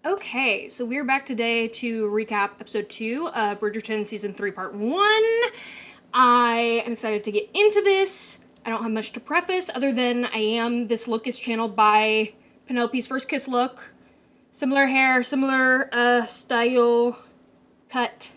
Okay, so we're back today to recap episode 2 of Bridgerton season 3 part 1. I am excited to get into this. I don't have much to preface other than this look is channeled by Penelope's first kiss look. Similar hair, similar style, cut,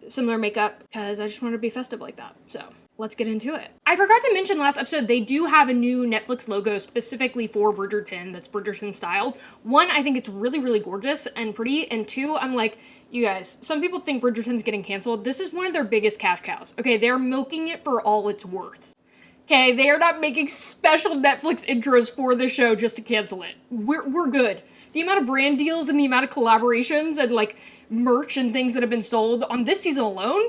similar makeup, because I just want to be festive like that, so let's get into it. I forgot to mention last episode, they do have a new Netflix logo specifically for Bridgerton that's Bridgerton styled. One, I think it's really, really gorgeous and pretty, and two, I'm like, you guys, some people think Bridgerton's getting canceled. This is one of their biggest cash cows. Okay, they're milking it for all it's worth. Okay, they are not making special Netflix intros for the show just to cancel it. We're good. The amount of brand deals and the amount of collaborations and like merch and things that have been sold on this season alone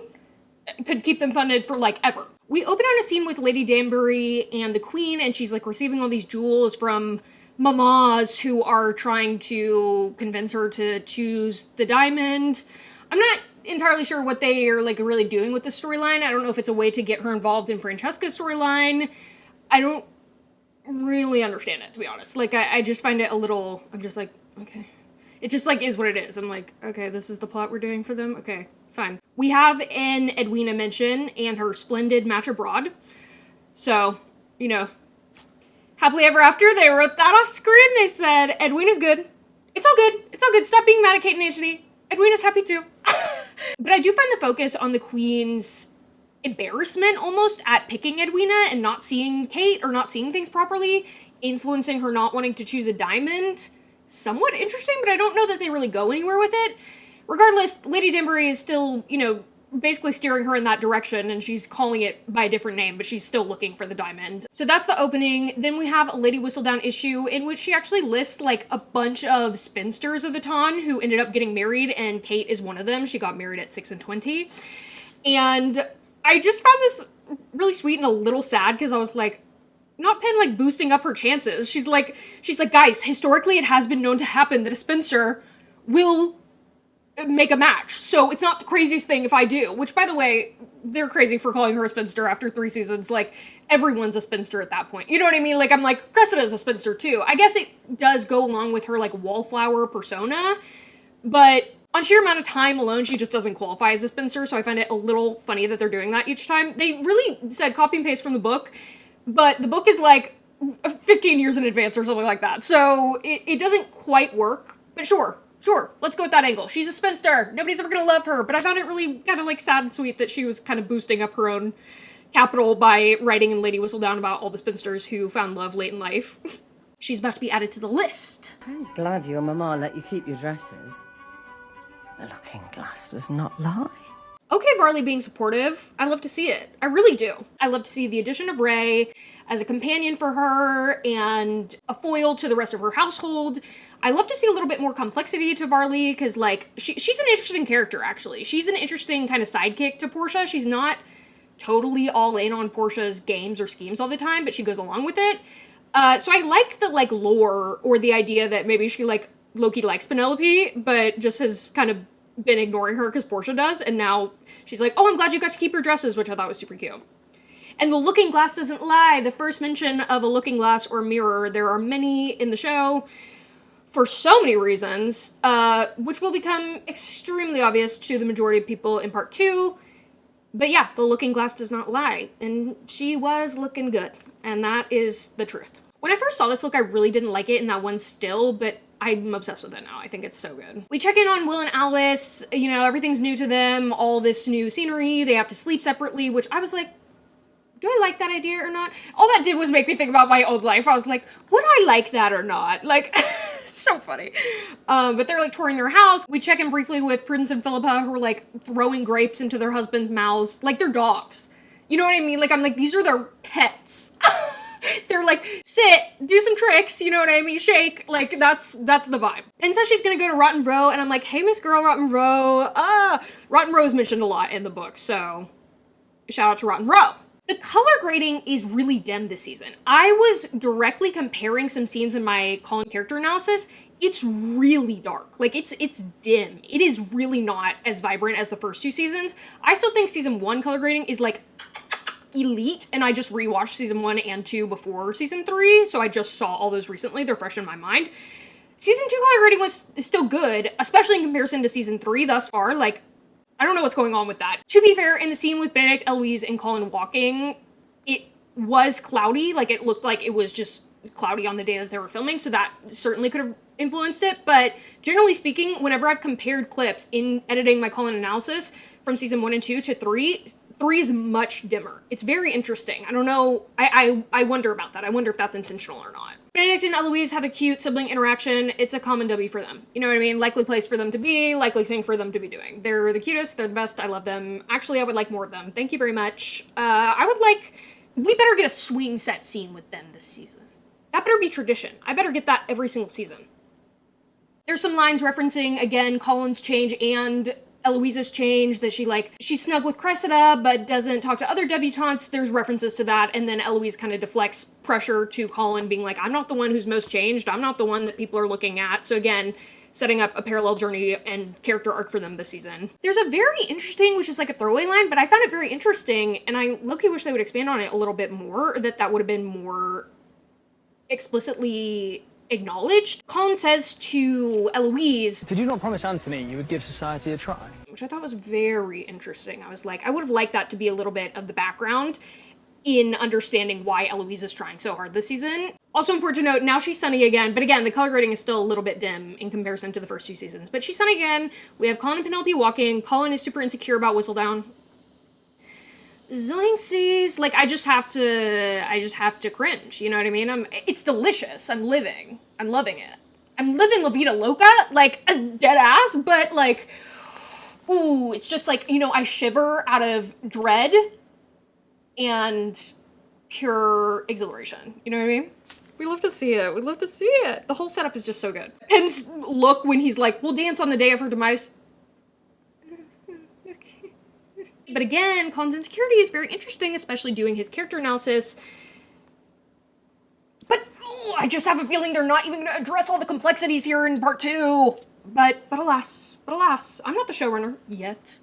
could keep them funded for like ever. We open on a scene with Lady Danbury and the Queen, and she's like receiving all these jewels from mamas who are trying to convince her to choose the diamond. I'm not entirely sure what they are like really doing with this storyline. I don't know if it's a way to get her involved in Francesca's storyline. I don't really understand it, to be honest. Like, I just find it a little, I'm just like, okay. It just like is what it is. I'm like, okay, this is the plot we're doing for them? Okay, fine. We have an Edwina mention and her splendid match abroad. So, you know, happily ever after, they wrote that off screen. They said, Edwina's good. It's all good. It's all good. Stop being mad at Kate and Anthony. Edwina's happy too. But I do find the focus on the Queen's embarrassment almost at picking Edwina and not seeing Kate or not seeing things properly, influencing her not wanting to choose a diamond, somewhat interesting, but I don't know that they really go anywhere with it. Regardless, Lady Danbury is still, you know, basically steering her in that direction, and she's calling it by a different name, but she's still looking for the diamond. So that's the opening. Then we have a Lady Whistledown issue in which she actually lists like a bunch of spinsters of the time who ended up getting married, and Kate is one of them. She got married at 6 and 20. And I just found this really sweet and a little sad because I was like, not Pen like boosting up her chances. She's like, guys, historically it has been known to happen that a spinster will make a match. So it's not the craziest thing if I do, which by the way, they're crazy for calling her a spinster after 3 seasons. Like everyone's a spinster at that point. You know what I mean? Like I'm like, Cressida's a spinster too. I guess it does go along with her like wallflower persona, but on sheer amount of time alone, she just doesn't qualify as a spinster. So I find it a little funny that they're doing that each time. They really said copy and paste from the book, but the book is like 15 years in advance or something like that. So it doesn't quite work, but sure, let's go with that angle. She's a spinster. Nobody's ever gonna love her, but I found it really kind of like sad and sweet that she was kind of boosting up her own capital by writing in Lady Whistledown about all the spinsters who found love late in life. She's about to be added to the list. I'm glad your mama let you keep your dresses. The looking glass does not lie. Okay, Varley being supportive. I love to see it. I really do. I love to see the addition of Ray as a companion for her and a foil to the rest of her household. I love to see a little bit more complexity to Varley because, like, she's an interesting character, actually. She's an interesting kind of sidekick to Portia. She's not totally all in on Portia's games or schemes all the time, but she goes along with it. So I like the, like, lore or the idea that maybe she, like, low-key likes Penelope, but just has kind of been ignoring her because Portia does, and now she's like, oh, I'm glad you got to keep your dresses, which I thought was super cute. And the looking glass doesn't lie. The first mention of a looking glass or mirror, there are many in the show for so many reasons, which will become extremely obvious to the majority of people in part 2. But yeah, the looking glass does not lie, and she was looking good, and that is the truth. When I first saw this look, I really didn't like it in that one still, but I'm obsessed with it now. I think it's so good. We check in on Will and Alice. You know, everything's new to them. All this new scenery. They have to sleep separately, which I was like, do I like that idea or not? All that did was make me think about my old life. I was like, would I like that or not? Like, so funny. But they're like touring their house. We check in briefly with Prudence and Philippa, who are like throwing grapes into their husbands' mouths like they're dogs. You know what I mean? Like, I'm like, these are their pets. They're like, sit, do some tricks, you know what I mean, shake, like, that's the vibe. Pen says she's gonna go to Rotten Row, and I'm like, hey, Miss Girl, Rotten Row. Rotten Row is mentioned a lot in the book, so shout out to Rotten Row. The color grading is really dim this season. I was directly comparing some scenes in my Colin character analysis. It's really dark. Like, it's dim. It is really not as vibrant as the first 2 seasons. I still think season 1 color grading is, like, elite, and I just rewatched season 1 and 2 before season 3, so I just saw all those recently. They're fresh in my mind. Season 2 color grading is still good, especially in comparison to season 3 thus far. Like, I don't know what's going on with that. To be fair, in the scene with Benedict, Eloise, and Colin walking, it was cloudy. Like, it looked like it was just cloudy on the day that they were filming, so that certainly could have influenced it. But generally speaking, whenever I've compared clips in editing my Colin analysis from season 1 and 2 to 3, 3 is much dimmer. It's very interesting. I don't know. I wonder about that. I wonder if that's intentional or not. Benedict and Eloise have a cute sibling interaction. It's a common W for them. You know what I mean? Likely place for them to be, likely thing for them to be doing. They're the cutest, they're the best, I love them. Actually, I would like more of them. Thank you very much. We better get a swing set scene with them this season. That better be tradition. I better get that every single season. There's some lines referencing, again, Colin's change and Eloise's change, that she's snug with Cressida, but doesn't talk to other debutantes. There's references to that, and then Eloise kind of deflects pressure to Colin, being like, I'm not the one who's most changed, I'm not the one that people are looking at. So again, setting up a parallel journey and character arc for them this season. There's a very interesting, which is like a throwaway line, but I found it very interesting, and I low-key wish they would expand on it a little bit more, or that would have been more explicitly acknowledged. Colin says to Eloise, "Did you not promise Anthony you would give society a try?" Which I thought was very interesting. I was like, I would have liked that to be a little bit of the background in understanding why Eloise is trying so hard this season. Also important to note, now she's sunny again, but again, the color grading is still a little bit dim in comparison to the first 2 seasons. But she's sunny again. We have Colin and Penelope walking. Colin is super insecure about Whistledown. Zoinksies. Like, I just have to cringe, you know what I mean? It's delicious. I'm loving it. I'm living La Vida Loca, like, a dead ass, but like, ooh, it's just like, you know, I shiver out of dread and pure exhilaration, you know what I mean? We love to see it. We love to see it. The whole setup is just so good. Pen's look when he's like, we'll dance on the day of her demise. But again, Colin's insecurity is very interesting, especially doing his character analysis. But I just have a feeling they're not even going to address all the complexities here in part 2. But alas, I'm not the showrunner yet.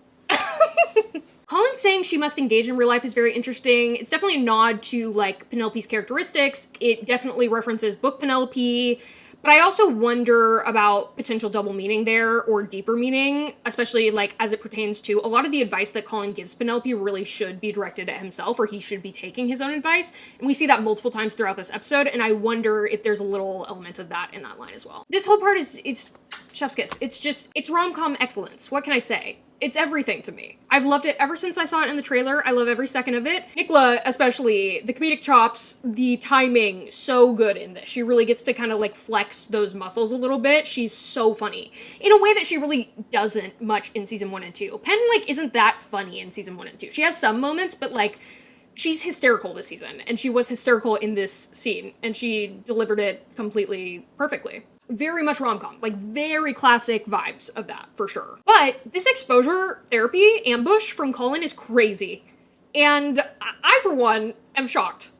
Colin saying she must engage in real life is very interesting. It's definitely a nod to, like, Penelope's characteristics. It definitely references book Penelope. But I also wonder about potential double meaning there, or deeper meaning, especially like as it pertains to a lot of the advice that Colin gives Penelope really should be directed at himself, or he should be taking his own advice. And we see that multiple times throughout this episode, and I wonder if there's a little element of that in that line as well. This whole part it's chef's kiss. It's rom-com excellence. What can I say? It's everything to me. I've loved it ever since I saw it in the trailer. I love every second of it. Nicola, especially, the comedic chops, the timing, so good in this. She really gets to kind of like flex those muscles a little bit. She's so funny in a way that she really doesn't much in season 1 and 2. Pen, like, isn't that funny in season 1 and 2. She has some moments, but like, she's hysterical this season, and she was hysterical in this scene, and she delivered it completely perfectly. Very much rom-com, like very classic vibes of that, for sure. But this exposure therapy ambush from Colin is crazy. And I, for one, am shocked.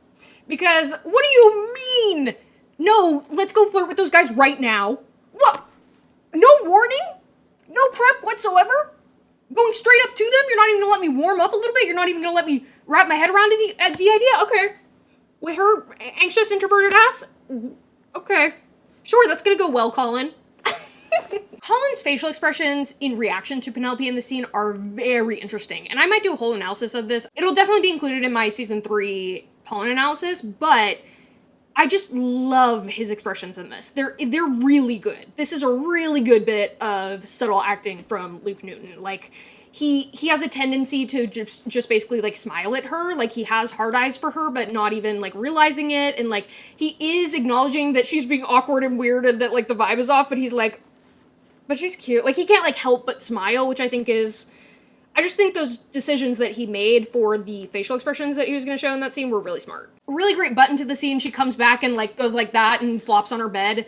Because what do you mean? No, let's go flirt with those guys right now. What? No warning? No prep whatsoever? Going straight up to them? You're not even gonna let me warm up a little bit? You're not even gonna let me wrap my head around the idea? Okay. With her anxious, introverted ass? Okay. Sure, that's gonna go well, Colin. Colin's facial expressions in reaction to Penelope in the scene are very interesting, and I might do a whole analysis of this. It'll definitely be included in my season 3 Colin analysis, but I just love his expressions in this. They're really good. This is a really good bit of subtle acting from Luke Newton. Like, he has a tendency to just basically like smile at her, like he has hard eyes for her, but not even like realizing it, and like he is acknowledging that she's being awkward and weird and that like the vibe is off, but he's like, but she's cute. Like, he can't like help but smile, which I think is, I just think those decisions that he made for the facial expressions that he was going to show in that scene were really smart. Really great button to the scene. She comes back and like goes like that and flops on her bed.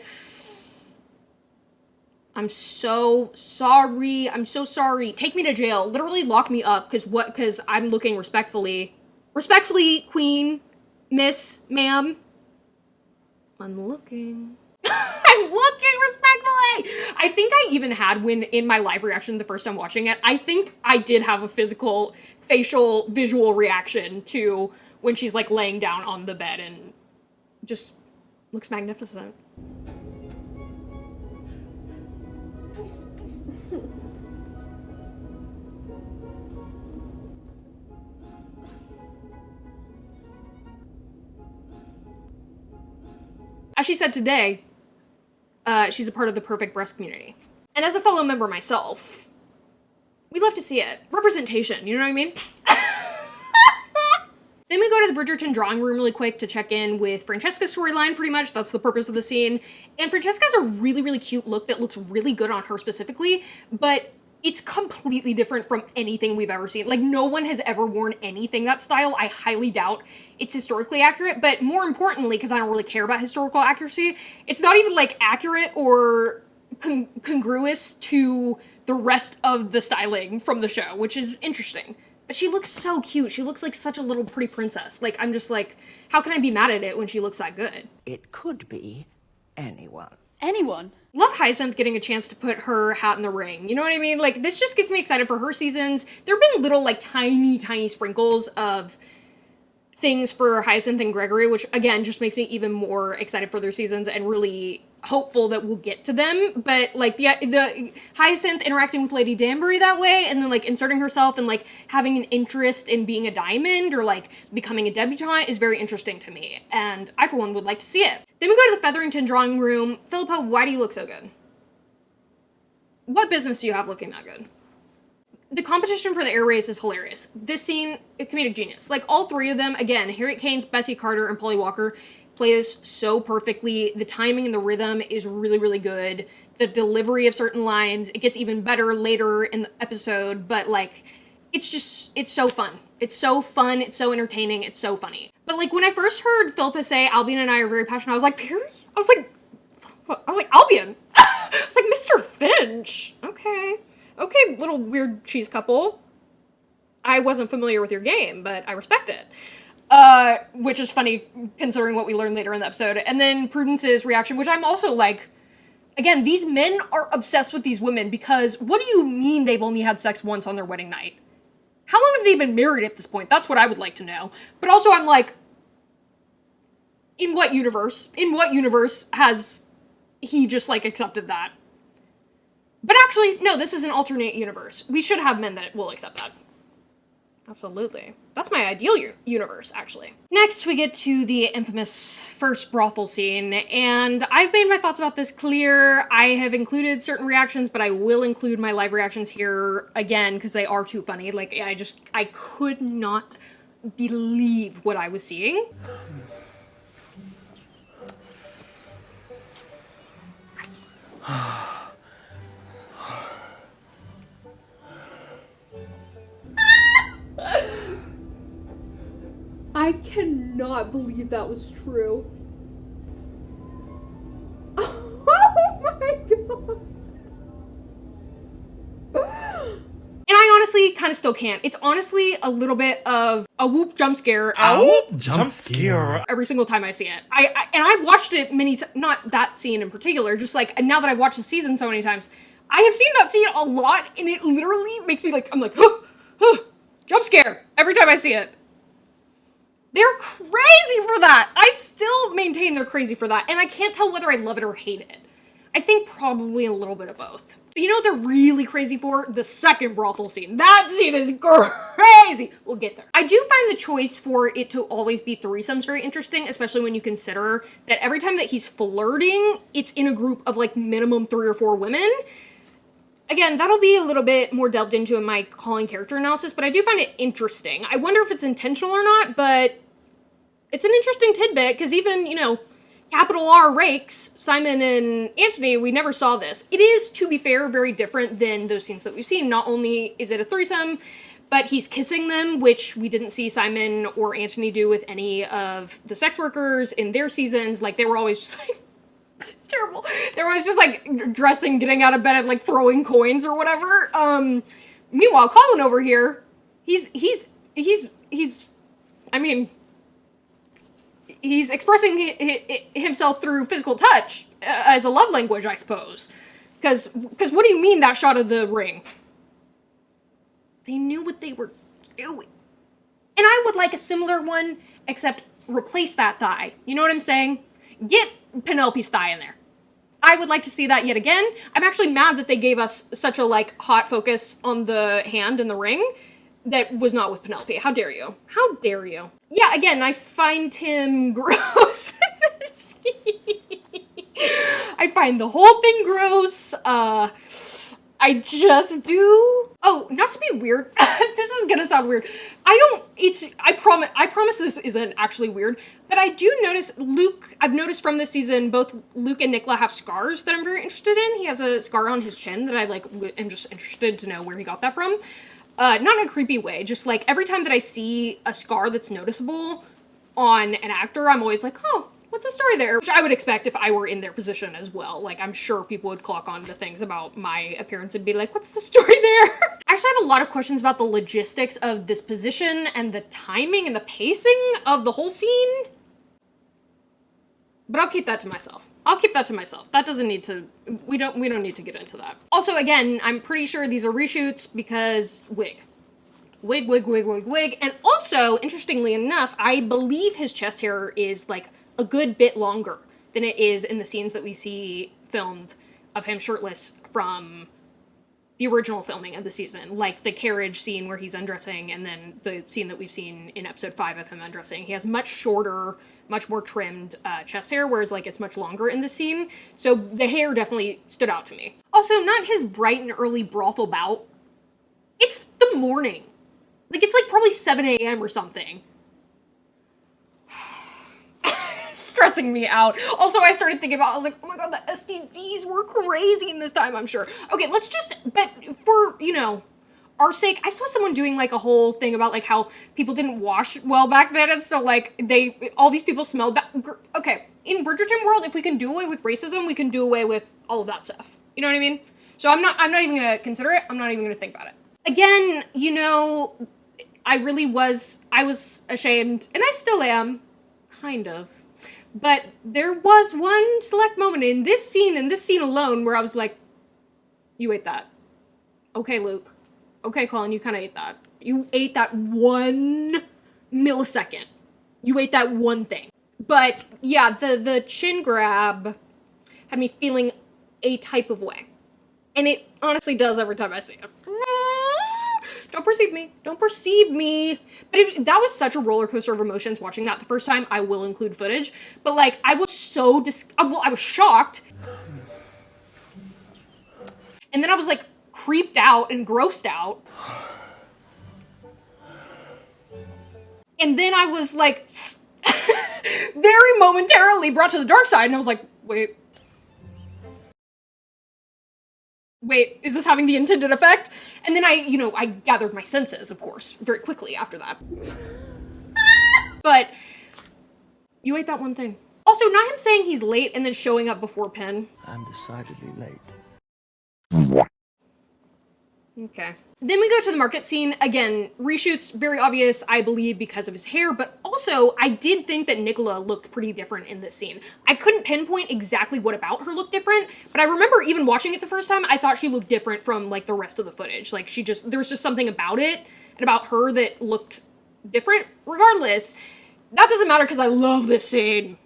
I'm so sorry. I'm so sorry. Take me to jail. Literally lock me up, because I'm looking respectfully. Respectfully, queen, miss, ma'am. I'm looking. I'm looking respectfully. I think I even had, when in my live reaction the first time watching it, I think I did have a physical, facial, visual reaction to when she's like laying down on the bed and just looks magnificent. as she said today, she's a part of the perfect breast community. And as a fellow member myself, we love to see it. Representation, you know what I mean? Then we go to the Bridgerton drawing room really quick to check in with Francesca's storyline, pretty much. That's the purpose of the scene. And Francesca has a really, really cute look that looks really good on her specifically, but it's completely different from anything we've ever seen. Like, no one has ever worn anything that style. I highly doubt it's historically accurate, but more importantly, because I don't really care about historical accuracy, it's not even, like, accurate or congruous to the rest of the styling from the show, which is interesting. But she looks so cute. She looks like such a little pretty princess. Like, I'm just like, how can I be mad at it when she looks that good? It could be anyone. Anyone? Love Hyacinth getting a chance to put her hat in the ring. You know what I mean? Like, this just gets me excited for her seasons. There have been little, like, tiny sprinkles of things for Hyacinth and Gregory, which, again, just makes me even more excited for their seasons and really hopeful that we'll get to them. But, like, the Hyacinth interacting with Lady Danbury that way, and then, like, inserting herself and, like, having an interest in being a diamond or, like, becoming a debutante is very interesting to me. And I, for one, would like to see it. Then we go to the Featherington drawing room. Philippa, why do you look so good? What business do you have looking that good? The competition for the air race is hilarious. This scene, a comedic genius. Like, all three of them, again, Harriet Kane's, Bessie Carter, and Polly Walker, play this so perfectly. The timing and the rhythm is really, really good. The delivery of certain lines, it gets even better later in the episode, but, like, it's so fun. It's so fun, it's so entertaining, it's so funny. But, like, when I first heard Philippa say, Albion and I are very passionate, I was like, Perry? I was like, Albion? It's like, Mr. Finch. Okay, little weird cheese couple. I wasn't familiar with your game, but I respect it. Which is funny considering what we learned later in the episode. And then Prudence's reaction, which I'm also like, again, these men are obsessed with these women because what do you mean they've only had sex once on their wedding night? How long have they been married at this point? That's what I would like to know. But also I'm like, in what universe? In what universe has he just, like, accepted that? But actually, no, this is an alternate universe. We should have men that will accept that. Absolutely. That's my ideal universe, actually. Next, we get to the infamous first brothel scene, and I've made my thoughts about this clear. I have included certain reactions, but I will include my live reactions here again, because they are too funny. Like, I could not believe what I was seeing. I cannot believe that was true. Oh my god. And I honestly kind of still can't. It's honestly a little bit of a whoop jump scare. Jump scare. Every single time I see it. I've watched it many times, not that scene in particular, just like, and now that I've watched the season so many times, I have seen that scene a lot, and it literally makes me like, I'm like, jump scare every time I see it. They're crazy for that. I still maintain they're crazy for that, and I can't tell whether I love it or hate it. I think probably a little bit of both. But you know what they're really crazy for? The second brothel scene. That scene is crazy. We'll get there. I do find the choice for it to always be threesomes very interesting, especially when you consider that every time that he's flirting, it's in a group of like minimum 3 or 4 women. Again, that'll be a little bit more delved into in my Colin character analysis, but I do find it interesting. I wonder if it's intentional or not, but it's an interesting tidbit, because even, you know, capital R rakes, Simon and Anthony, we never saw this. It is, to be fair, very different than those scenes that we've seen. Not only is it a threesome, but he's kissing them, which we didn't see Simon or Anthony do with any of the sex workers in their seasons. Like, they were always just like, it's terrible. They were always just like dressing, getting out of bed, and like throwing coins or whatever. Meanwhile, Colin over here, he's I mean, he's expressing himself through physical touch as a love language, I suppose. Because what do you mean that shot of the ring? They knew what they were doing. And I would like a similar one, except replace that thigh. You know what I'm saying? Get Penelope's thigh in there. I would like to see that yet again. I'm actually mad that they gave us such a, like, hot focus on the hand and the ring. that was not with Penelope. How dare you? How dare you? Yeah, again, I find him gross in this scene. I find the whole thing gross. I just do. Oh, not to be weird. This is gonna sound weird. I promise this isn't actually weird, but I do notice I've noticed from this season, both Luke and Nicola have scars that I'm very interested in. He has a scar on his chin that I am just interested to know where he got that from. Not in a creepy way, just like every time that I see a scar that's noticeable on an actor, I'm always like, oh, what's the story there? Which I would expect if I were in their position as well. Like, I'm sure people would clock on to things about my appearance and be like, what's the story there? I actually have a lot of questions about the logistics of this position and the timing and the pacing of the whole scene. But I'll keep that to myself. That doesn't need to, we don't need to get into that. Also, again, I'm pretty sure these are reshoots because wig. And also, interestingly enough, I believe his chest hair is like a good bit longer than it is in the scenes that we see filmed of him shirtless from the original filming of the season, like the carriage scene where he's undressing, and then the scene that we've seen in episode 5 of him undressing. He has much shorter, much more trimmed chest hair, whereas like it's much longer in the scene. So the hair definitely stood out to me. Also, not his bright and early brothel bout. It's the morning. Like, it's like probably 7 a.m. or something. Stressing me out. Also, I started thinking about, I was like, oh my god, the STDs were crazy in this time, I'm sure. Okay, let's just, but for, you know, our sake, I saw someone doing like a whole thing about like how people didn't wash well back then, and so like all these people smelled bad. Okay, in Bridgerton world, if we can do away with racism, we can do away with all of that stuff. You know what I mean? So I'm not even gonna consider it. I'm not even gonna think about it. Again, you know, I was ashamed, and I still am, kind of. But there was one select moment in this scene alone, where I was like, you ate that. Okay, Luke. Okay, Colin, you kind of ate that. You ate that 1 millisecond. You ate that one thing. But yeah, the chin grab had me feeling a type of way. And it honestly does every time I see it. Don't perceive me. Don't perceive me. But that was such a roller coaster of emotions watching that the first time. I will include footage. But like, I was so I was shocked. And then I was like creeped out and grossed out. And then I was like very momentarily brought to the dark side. And I was like, wait, is this having the intended effect? And then I gathered my senses, of course, very quickly after that. But you ate that one thing. Also, not him saying he's late and then showing up before Penn. I'm decidedly late. Okay. Then we go to the market scene. Again, reshoots, very obvious, I believe, because of his hair, but also, I did think that Nicola looked pretty different in this scene. I couldn't pinpoint exactly what about her looked different, but I remember even watching it the first time, I thought she looked different from, like, the rest of the footage. Like, there was just something about it, and about her that looked different. Regardless, that doesn't matter because I love this scene.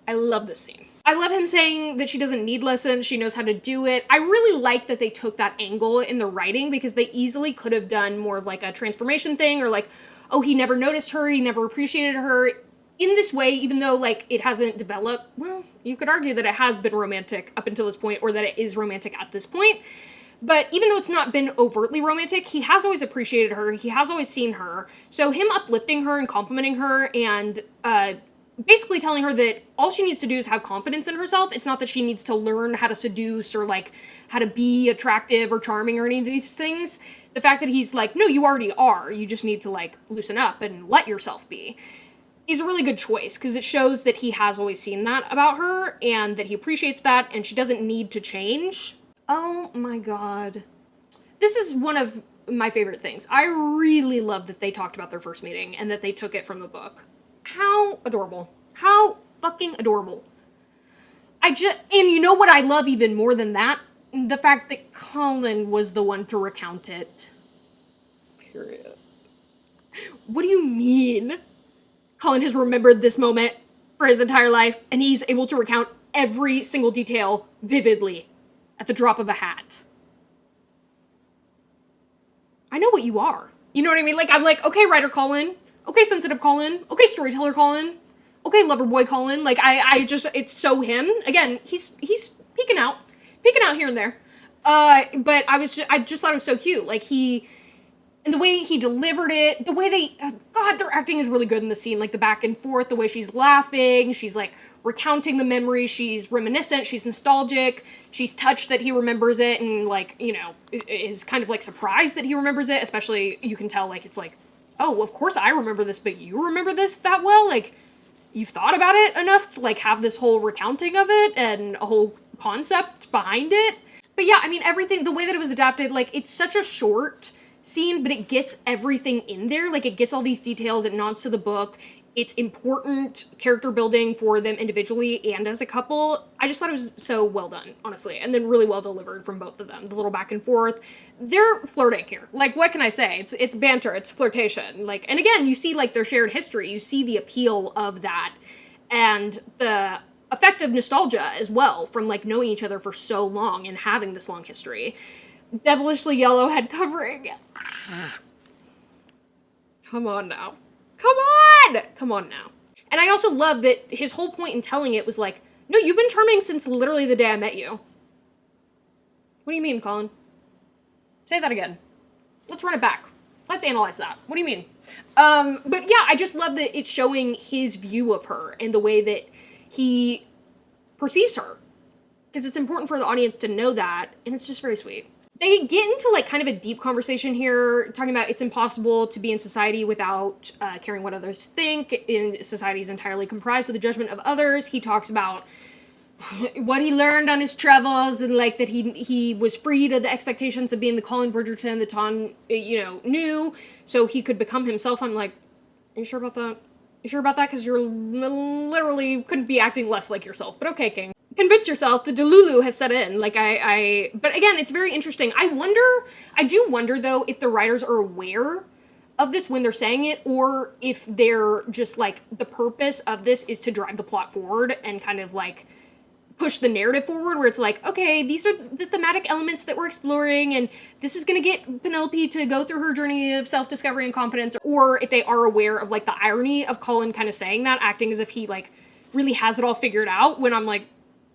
I love this scene. I love him saying that she doesn't need lessons, she knows how to do it. I really like that they took that angle in the writing, because they easily could have done more of like a transformation thing, or like, oh, he never noticed her, he never appreciated her. In this way, even though like it hasn't developed, well, you could argue that it has been romantic up until this point, or that it is romantic at this point. But even though it's not been overtly romantic, he has always appreciated her, he has always seen her. So him uplifting her and complimenting her and basically telling her that all she needs to do is have confidence in herself. It's not that she needs to learn how to seduce or like how to be attractive or charming or any of these things. The fact that he's like, no, you already are. You just need to like loosen up and let yourself be, is a really good choice, because it shows that he has always seen that about her and that he appreciates that and she doesn't need to change. Oh my god. This is one of my favorite things. I really love that they talked about their first meeting and that they took it from the book. How adorable. How fucking adorable. And you know what I love even more than that? The fact that Colin was the one to recount it. Period. What do you mean? Colin has remembered this moment for his entire life, and he's able to recount every single detail vividly at the drop of a hat. I know what you are. You know what I mean? Like, I'm like, okay, writer Colin. Okay, sensitive Colin. Okay, storyteller Colin. Okay, lover boy Colin. Like, I just, it's so him. Again, he's peeking out here and there. But I just thought it was so cute. Like, and the way he delivered it, the way God, their acting is really good in the scene. Like, the back and forth, the way she's laughing, she's, like, recounting the memory, she's reminiscent, she's nostalgic, she's touched that he remembers it, and, like, you know, is kind of, like, surprised that he remembers it, especially, you can tell, like, it's like, oh, of course I remember this, but you remember this that well? Like, you've thought about it enough to, like, have this whole recounting of it, and a whole concept behind it. But yeah, I mean, everything, the way that it was adapted, like, it's such a short scene, but it gets everything in there. Like, it gets all these details, it nods to the book, it's important character building for them individually and as a couple. I just thought it was so well done, honestly, and then really well delivered from both of them. The little back and forth, they're flirting here. Like, what can I say? It's banter, it's flirtation. Like, and again, you see, like, their shared history, you see the appeal of that, and the effect of nostalgia as well, from, like, knowing each other for so long and having this long history. Devilishly yellow head covering. Come on now. Come on now. And I also love that his whole point in telling it was like, no, you've been charming since literally the day I met you. What do you mean, Colin? Say that again. Let's run it back. Let's analyze that. What do you mean? But yeah, I just love that it's showing his view of her and the way that he perceives her. Because it's important for the audience to know that, and it's just very sweet. They get into, like, kind of a deep conversation here, talking about it's impossible to be in society without caring what others think. Society is entirely comprised of the judgment of others. He talks about what he learned on his travels, and, like, that he was freed of the expectations of being the Colin Bridgerton that Tom, you know, knew, so he could become himself. I'm like, are you sure about that? You sure about that? Because you're literally couldn't be acting less like yourself. But okay, King. Convince yourself, the Delulu has set in. Like, but again, it's very interesting. I do wonder, though, if the writers are aware of this when they're saying it, or if they're just, like, the purpose of this is to drive the plot forward and kind of, like, push the narrative forward, where it's like, okay, these are the thematic elements that we're exploring, and this is gonna get Penelope to go through her journey of self-discovery and confidence, or if they are aware of, like, the irony of Colin kind of saying that, acting as if he, like, really has it all figured out, when I'm like,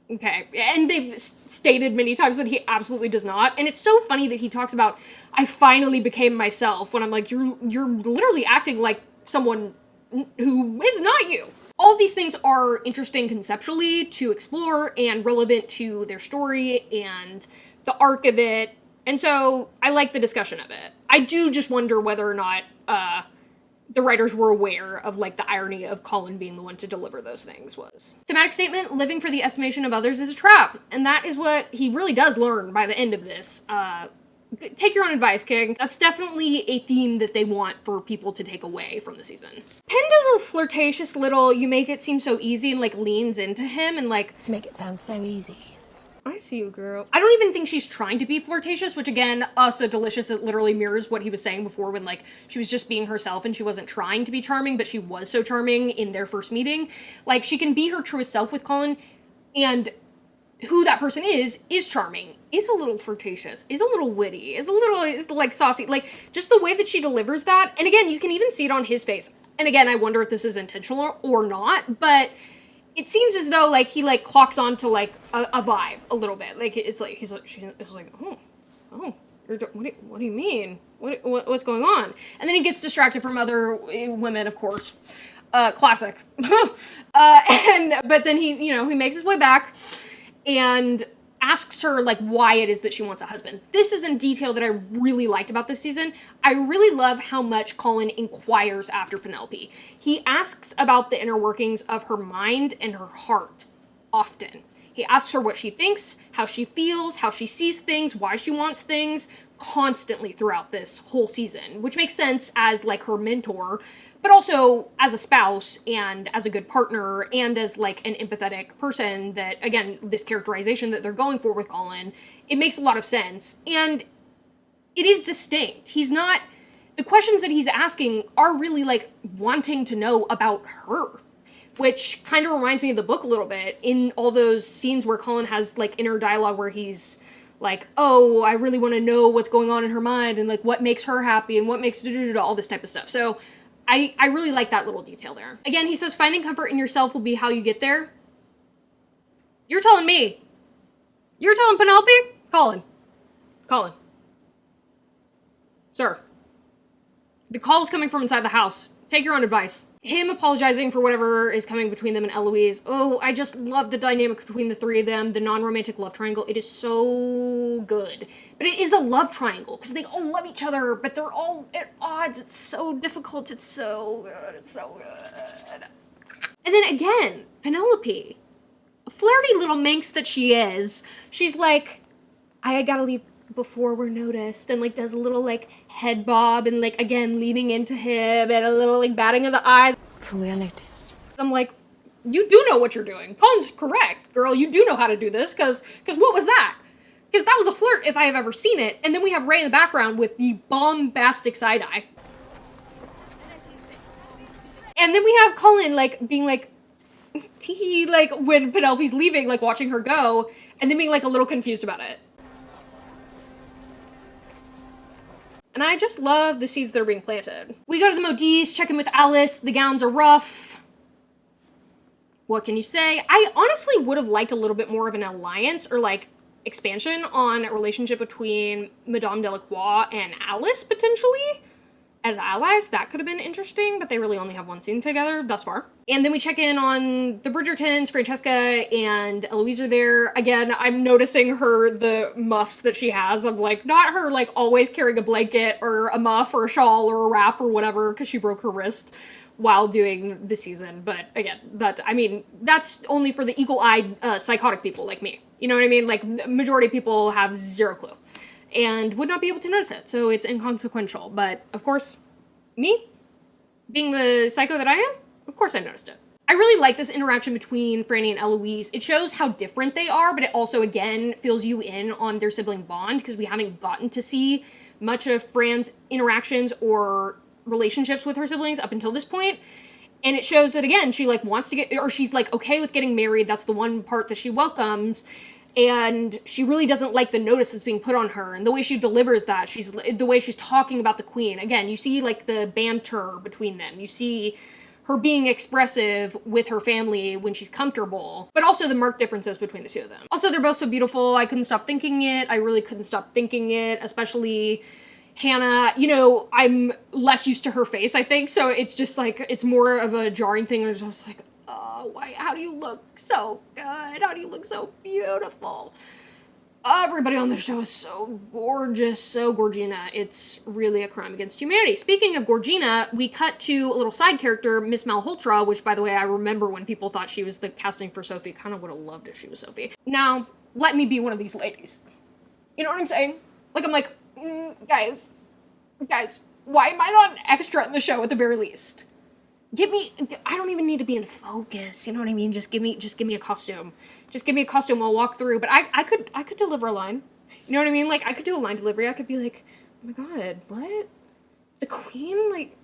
okay. And they've stated many times that he absolutely does not. And it's so funny that he talks about, I finally became myself, when I'm like, you're literally acting like someone who is not you. All of these things are interesting conceptually to explore and relevant to their story and the arc of it. And so I like the discussion of it. I do just wonder whether or not the writers were aware of, like, the irony of Colin being the one to deliver those things was. Thematic statement, living for the estimation of others is a trap. And that is what he really does learn by the end of this. Take your own advice, King. That's definitely a theme that they want for people to take away from the season. Penn does a flirtatious little, you make it seem so easy, and, like, leans into him and, like, make it sound so easy. I see you, girl. I don't even think she's trying to be flirtatious, which, again, so delicious, it literally mirrors what he was saying before when, like, she was just being herself and she wasn't trying to be charming, but she was so charming in their first meeting. Like, she can be her truest self with Colin, and who that person is charming, is a little flirtatious, is a little witty, is like, saucy. Like, just the way that she delivers that, and again, you can even see it on his face. And again, I wonder if this is intentional or not, but it seems as though, like, he, like, clocks on to, like, a vibe a little bit. Like, it's like, it's like, what do you mean? What's going on? And then he gets distracted from other women, of course. Classic. But then he, you know, he makes his way back and asks her, like, why it is that she wants a husband. This is a detail that I really liked about this season. I really love how much Colin inquires after Penelope. He asks about the inner workings of her mind and her heart often. He asks her what she thinks, how she feels, how she sees things, why she wants things, constantly throughout this whole season, which makes sense as, like, her mentor, but also as a spouse and as a good partner and as, like, an empathetic person that, again, this characterization that they're going for with Colin, it makes a lot of sense. And it is distinct. He's not, the questions that he's asking are really, like, wanting to know about her, which kind of reminds me of the book a little bit in all those scenes where Colin has, like, inner dialogue where he's like, oh, I really want to know what's going on in her mind and like what makes her happy and what makes all this type of stuff. So I really like that little detail there. Again, he says finding comfort in yourself will be how you get there. You're telling me. You're telling Penelope? Colin. Sir. The call is coming from inside the house. Take your own advice. Him apologizing for whatever is coming between them and Eloise. Oh, I just love the dynamic between the three of them. The non-romantic love triangle. It is so good. But it is a love triangle because they all love each other, but they're all at odds. It's so difficult. It's so good. It's so good. And then again, Penelope, a flirty little minx that she is, she's like, I gotta leave before we're noticed, and like does a little like head bob and like again leaning into him and a little like batting of the eyes. Before we are noticed. I'm like, you do know what you're doing. Colin's correct, girl. You do know how to do this, because what was that? Because that was a flirt if I have ever seen it. And then we have Ray in the background with the bombastic side eye. And then we have Colin like being like, tee, like when Penelope's leaving, like watching her go, and then being like a little confused about it. And I just love the seeds that are being planted. We go to the Modis, check in with Alice. The gowns are rough. What can you say? I honestly would have liked a little bit more of an alliance or like expansion on a relationship between Madame Delacroix and Alice potentially. As allies, that could have been interesting, but they really only have one scene together thus far. And then we check in on the Bridgertons. Francesca and Eloise are there. Again, I'm noticing the muffs that she has. I'm like, not her like always carrying a blanket or a muff or a shawl or a wrap or whatever because she broke her wrist while doing the season. But again, that's only for the eagle-eyed psychotic people like me. You know what I mean? Like, majority of people have zero clue and would not be able to notice it, so it's inconsequential. But, of course, me, being the psycho that I am, of course I noticed it. I really like this interaction between Franny and Eloise. It shows how different they are, but it also, again, fills you in on their sibling bond, because we haven't gotten to see much of Fran's interactions or relationships with her siblings up until this point. And it shows that, again, she, like, wants to get, or she's, like, okay with getting married. That's the one part that she welcomes. And she really doesn't like the notice that's being put on her. And the way she delivers that, the way she's talking about the queen. Again, you see, like, the banter between them. You see her being expressive with her family when she's comfortable. But also the marked differences between the two of them. Also, they're both so beautiful. I couldn't stop thinking it. I really couldn't stop thinking it. Especially Hannah. You know, I'm less used to her face, I think. So it's just, like, it's more of a jarring thing. I was just like, oh, why? How do you look so good? How do you look so beautiful? Everybody on the show is so gorgeous, so Gorgina. It's really a crime against humanity. Speaking of Gorgina, we cut to a little side character, Miss Malhotra, which, by the way, I remember when people thought she was the casting for Sophie. Kind of would have loved if she was Sophie. Now, let me be one of these ladies. You know what I'm saying? Like, I'm like, guys, why am I not an extra in the show at the very least? I don't even need to be in focus, you know what I mean? Just give me a costume. Just give me a costume, I'll walk through. But I could deliver a line. You know what I mean? Like, I could do a line delivery. I could be like, oh my god, what? The queen? Like,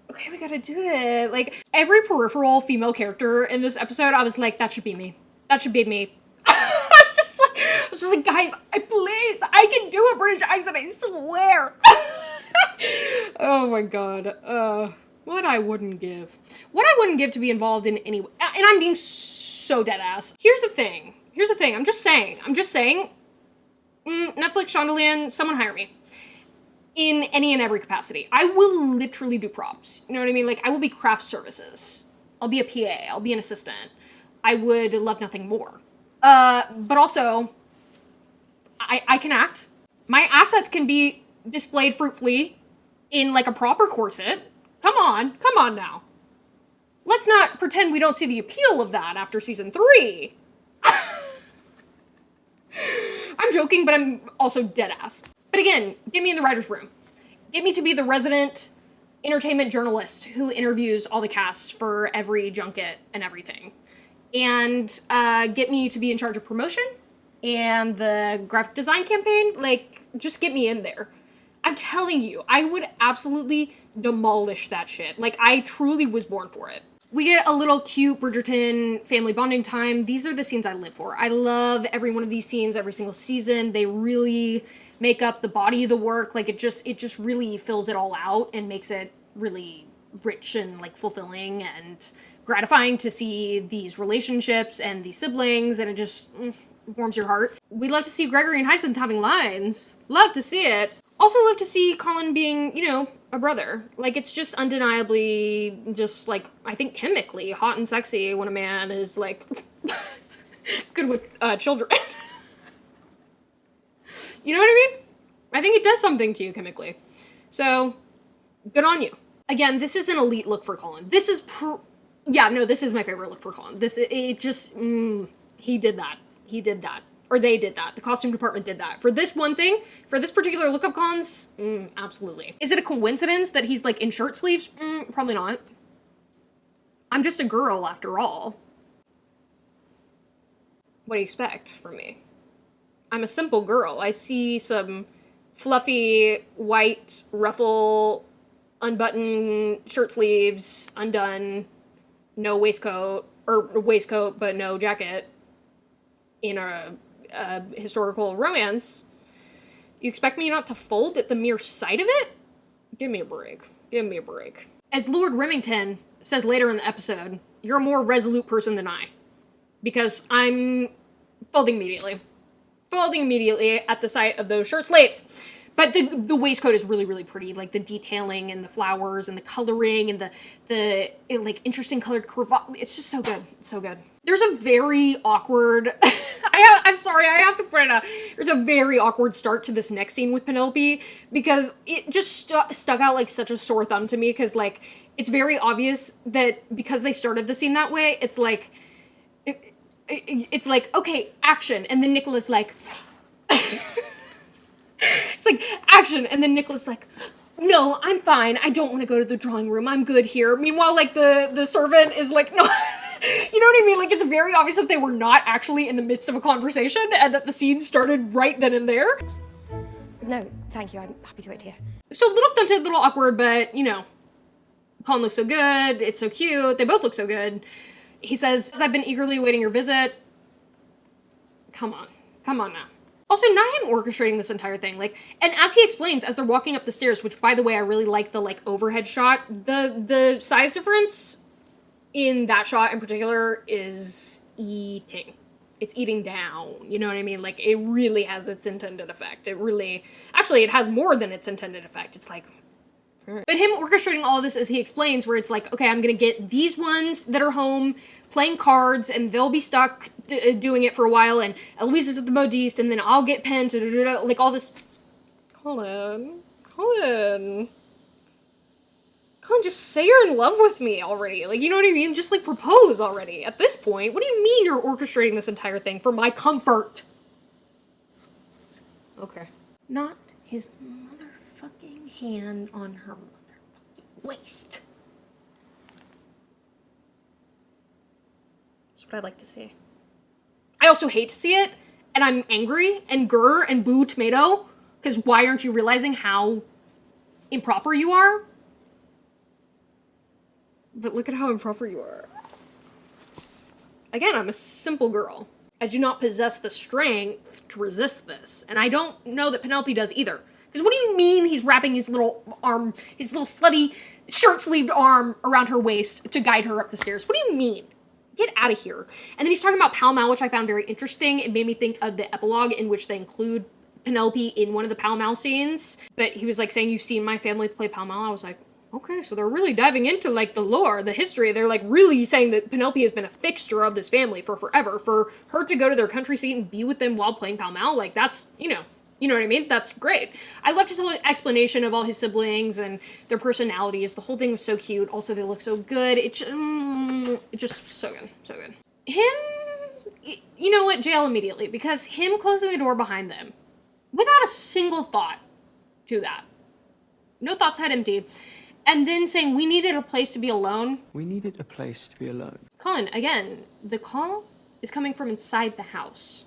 okay, we gotta do it. Like, every peripheral female character in this episode, I was like, that should be me. That should be me. I was just like, guys, please, I can do a British accent, I swear. Oh my god, what I wouldn't give to be involved in any way. And I'm being so dead ass. Here's the thing. I'm just saying. Netflix, Shondaland, someone hire me. In any and every capacity. I will literally do props. You know what I mean? Like, I will be craft services. I'll be a PA. I'll be an assistant. I would love nothing more. But also, I can act. My assets can be displayed fruitfully in, like, a proper corset. Come on now. Let's not pretend we don't see the appeal of that after season 3. I'm joking, but I'm also dead-ass. But again, get me in the writer's room. Get me to be the resident entertainment journalist who interviews all the cast for every junket and everything. And get me to be in charge of promotion and the graphic design campaign. Like, just get me in there. I'm telling you, I would absolutely demolish that shit. Like, I truly was born for it. We get a little cute Bridgerton family bonding time. These are the scenes I live for. I love every one of these scenes every single season. They really make up the body of the work. Like, it just really fills it all out and makes it really rich and, like, fulfilling and gratifying to see these relationships and these siblings, and it just warms your heart. We love to see Gregory and Hyacinth having lines. Love to see it. Also love to see Colin being, you know, a brother. Like, it's just undeniably just, like, I think chemically hot and sexy when a man is, like, good with children. You know what I mean? I think it does something to you chemically. So, good on you. Again, this is an elite look for Colin. This is this is my favorite look for Colin. He did that. He did that. Or they did that. The costume department did that. For this one thing, for this particular look of Colin's, absolutely. Is it a coincidence that he's, like, in shirt sleeves? Probably not. I'm just a girl, after all. What do you expect from me? I'm a simple girl. I see some fluffy, white, ruffle, unbuttoned shirt sleeves, undone, no waistcoat, but no jacket, in a historical romance. You expect me not to fold at the mere sight of it? Give me a break. Give me a break. As Lord Remington says later in the episode, you're a more resolute person than I. Because I'm folding immediately. Folding immediately at the sight of those shirt sleeves. But the waistcoat is really, really pretty. Like, the detailing and the flowers and the coloring and the interesting colored cravat. It's just so good. It's so good. There's a very awkward... I'm sorry, I have to point it out. There's a very awkward start to this next scene with Penelope, because it just stuck out like such a sore thumb to me, because, like, it's very obvious that because they started the scene that way, it's like... It's like, okay, action, and then Nicholas, like... It's like, action, and then Nicholas, like, no, I'm fine, I don't want to go to the drawing room, I'm good here. Meanwhile, like, the servant is like, no... You know what I mean? Like, it's very obvious that they were not actually in the midst of a conversation, and that the scene started right then and there. No, thank you, I'm happy to wait here. So, a little stunted, a little awkward, but, you know, Colin looks so good, it's so cute, they both look so good. He says, I've been eagerly awaiting your visit. Come on now. Also, not him orchestrating this entire thing, like, and as he explains, as they're walking up the stairs, which, by the way, I really like the, like, overhead shot, the size difference in that shot in particular is eating. It's eating down, you know what I mean? Like, it really has its intended effect. It has more than its intended effect. It's like, but him orchestrating all of this, as he explains, where it's like, okay, I'm gonna get these ones that are home playing cards, and they'll be stuck doing it for a while, and Eloise is at the modiste, and then I'll get pens, like all this. Colin, just say you're in love with me already. Like, you know what I mean? Just, like, propose already at this point. What do you mean you're orchestrating this entire thing for my comfort? Okay. Not his motherfucking hand on her motherfucking waist. That's what I like to see. I also hate to see it, and I'm angry, and grr, and boo tomato, because why aren't you realizing how improper you are? But look at how improper you are. Again, I'm a simple girl. I do not possess the strength to resist this. And I don't know that Penelope does either. Because what do you mean he's wrapping his little arm, his little slutty shirt-sleeved arm around her waist to guide her up the stairs? What do you mean? Get out of here. And then he's talking about Pall Mall, which I found very interesting. It made me think of the epilogue in which they include Penelope in one of the Pall Mall scenes. But he was like saying, you've seen my family play Pall Mall. I was like, okay, so they're really diving into, like, the lore, the history. They're, like, really saying that Penelope has been a fixture of this family for forever. For her to go to their country seat and be with them while playing Pall Mall, like, that's, you know what I mean? That's great. I loved his whole explanation of all his siblings and their personalities. The whole thing was so cute. Also, they look so good. It just so good. So good. Him, you know what? Jail immediately. Because him closing the door behind them, without a single thought to that. No thoughts had empty. And then saying, we needed a place to be alone. We needed a place to be alone. Colin, again, the call is coming from inside the house.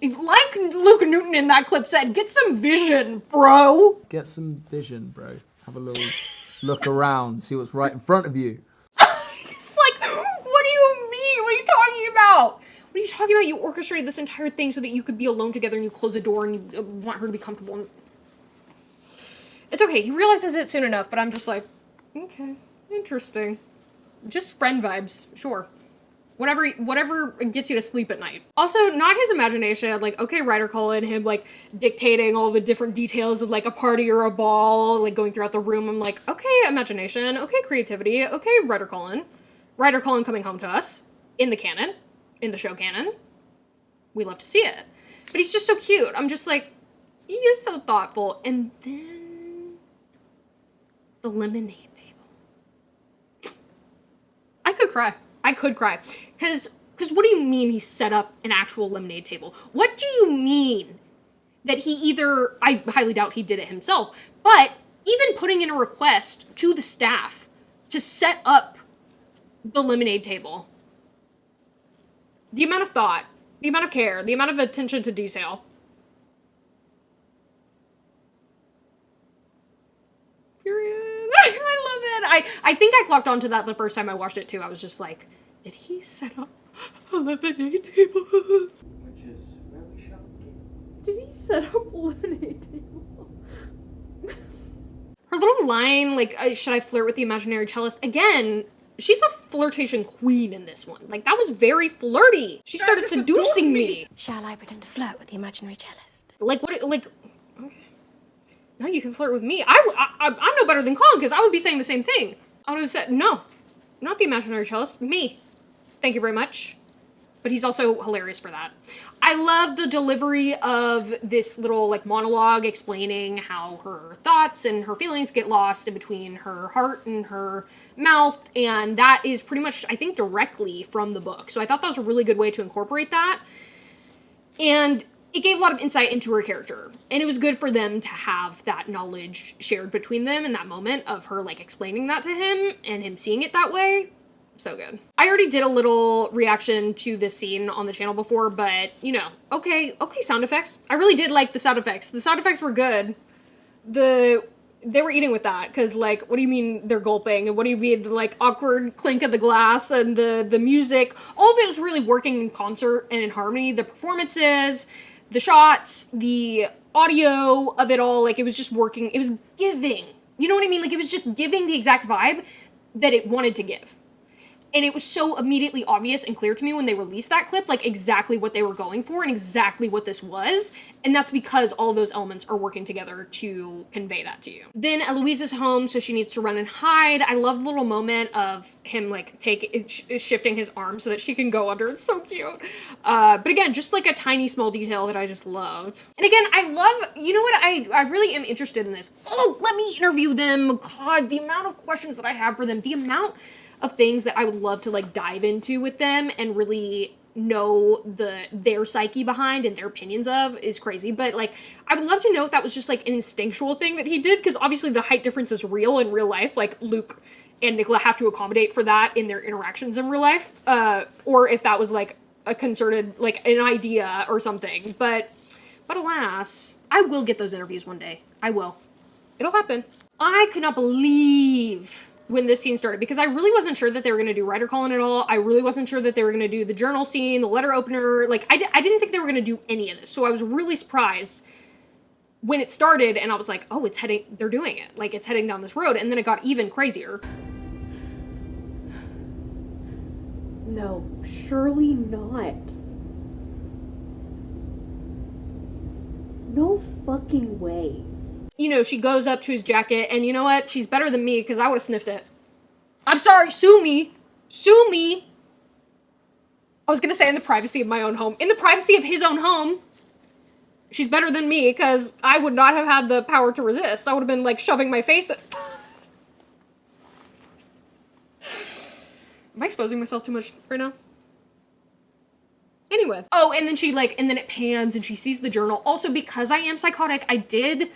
Like Luke Newton in that clip said, get some vision, bro. Get some vision, bro. Have a little look around, see what's right in front of you. It's are you talking about? You orchestrated this entire thing so that you could be alone together and you close the door and you want her to be comfortable. It's okay. He realizes it soon enough, but I'm just like, okay, interesting. Just friend vibes, sure. Whatever gets you to sleep at night. Also, not his imagination, like, okay, writer Colin, him, like, dictating all the different details of, like, a party or a ball, like, going throughout the room. I'm like, okay, imagination, okay, creativity, okay, writer Colin. Writer Colin coming home to us, in the canon, in the show canon. We love to see it. But he's just so cute. I'm just like, he is so thoughtful. And then the lemonade table. I could cry. Because what do you mean he set up an actual lemonade table? What do you mean that he either, I highly doubt he did it himself, but even putting in a request to the staff to set up the lemonade table. The amount of thought, the amount of care, the amount of attention to detail. Period. I love it. I think I clocked onto that the first time I watched it too. I was just like, did he set up a lemonade table? Which is where we shall begin. Did he set up a lemonade table? Her little line, like, should I flirt with the imaginary cellist? Again, she's a flirtation queen in this one. Like, that was very flirty. She started seducing me. Shall I pretend to flirt with the imaginary cellist? Like, what, like, okay. Now you can flirt with me. I'm no better than Colin, because I would be saying the same thing. I would have said, no, not the imaginary cellist, me. Thank you very much. But he's also hilarious for that. I love the delivery of this little, like, monologue explaining how her thoughts and her feelings get lost in between her heart and her mouth, and that is pretty much, I think, directly from the book. So I thought that was a really good way to incorporate that. And it gave a lot of insight into her character, and it was good for them to have that knowledge shared between them in that moment of her, like, explaining that to him and him seeing it that way. So good. I already did a little reaction to this scene on the channel before, but, you know, okay, sound effects. I really did like the sound effects. The sound effects were good. They were eating with that, because, like, what do you mean they're gulping? And what do you mean the, like, awkward clink of the glass and the music? All of it was really working in concert and in harmony. The performances, the shots, the audio of it all, like, it was just working. It was giving. You know what I mean? Like, it was just giving the exact vibe that it wanted to give. And it was so immediately obvious and clear to me when they released that clip, like, exactly what they were going for and exactly what this was. And that's because all of those elements are working together to convey that to you. Then Eloise is home, so she needs to run and hide. I love the little moment of him, like, shifting his arm so that she can go under. It's so cute. But again, just, like, a tiny, small detail that I just loved. And again, I love, you know what, I really am interested in this. Oh, let me interview them. God, the amount of questions that I have for them, the amount of things that I would love to, like, dive into with them and really know their psyche behind and their opinions of is crazy. But, like, I would love to know if that was just, like, an instinctual thing that he did, because obviously the height difference is real in real life. Like, Luke and Nicola have to accommodate for that in their interactions in real life, or if that was, like, a concerted, like, an idea or something. But alas, I will get those interviews one day. I will. It'll happen. I could not believe when this scene started, because I really wasn't sure that they were going to do writer Colin at all. I really wasn't sure that they were going to do the journal scene, the letter opener. Like, I didn't think they were going to do any of this. So I was really surprised when it started, and I was like, oh, they're doing it. Like, it's heading down this road. And then it got even crazier. No, surely not. No fucking way. You know, she goes up to his jacket, and you know what? She's better than me, because I would have sniffed it. I'm sorry, sue me. Sue me. I was gonna say in the privacy of my own home. In the privacy of his own home, she's better than me, because I would not have had the power to resist. I would have been, like, shoving my face at... Am I exposing myself too much right now? Anyway. Oh, and then and then it pans, and she sees the journal. Also, because I am psychotic, I did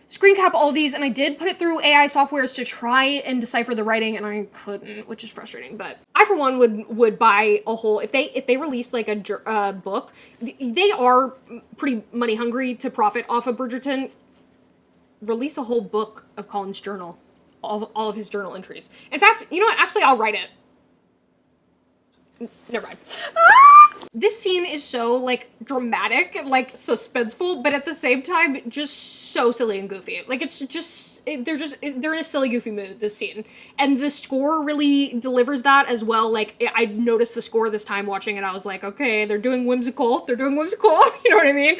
screen cap all these, and I did put it through AI softwares to try and decipher the writing, and I couldn't, which is frustrating. But I, for one, would buy a whole, if they release, like, a book, they are pretty money hungry to profit off of Bridgerton. Release a whole book of Colin's journal, all of his journal entries. In fact, you know what? Actually, I'll write it. Never mind. This scene is so, like, dramatic and, like, suspenseful, but at the same time, just so silly and goofy. Like, it's just, they're in a silly, goofy mood, this scene. And the score really delivers that as well. Like, I noticed the score this time watching it, I was like, okay, they're doing whimsical, you know what I mean?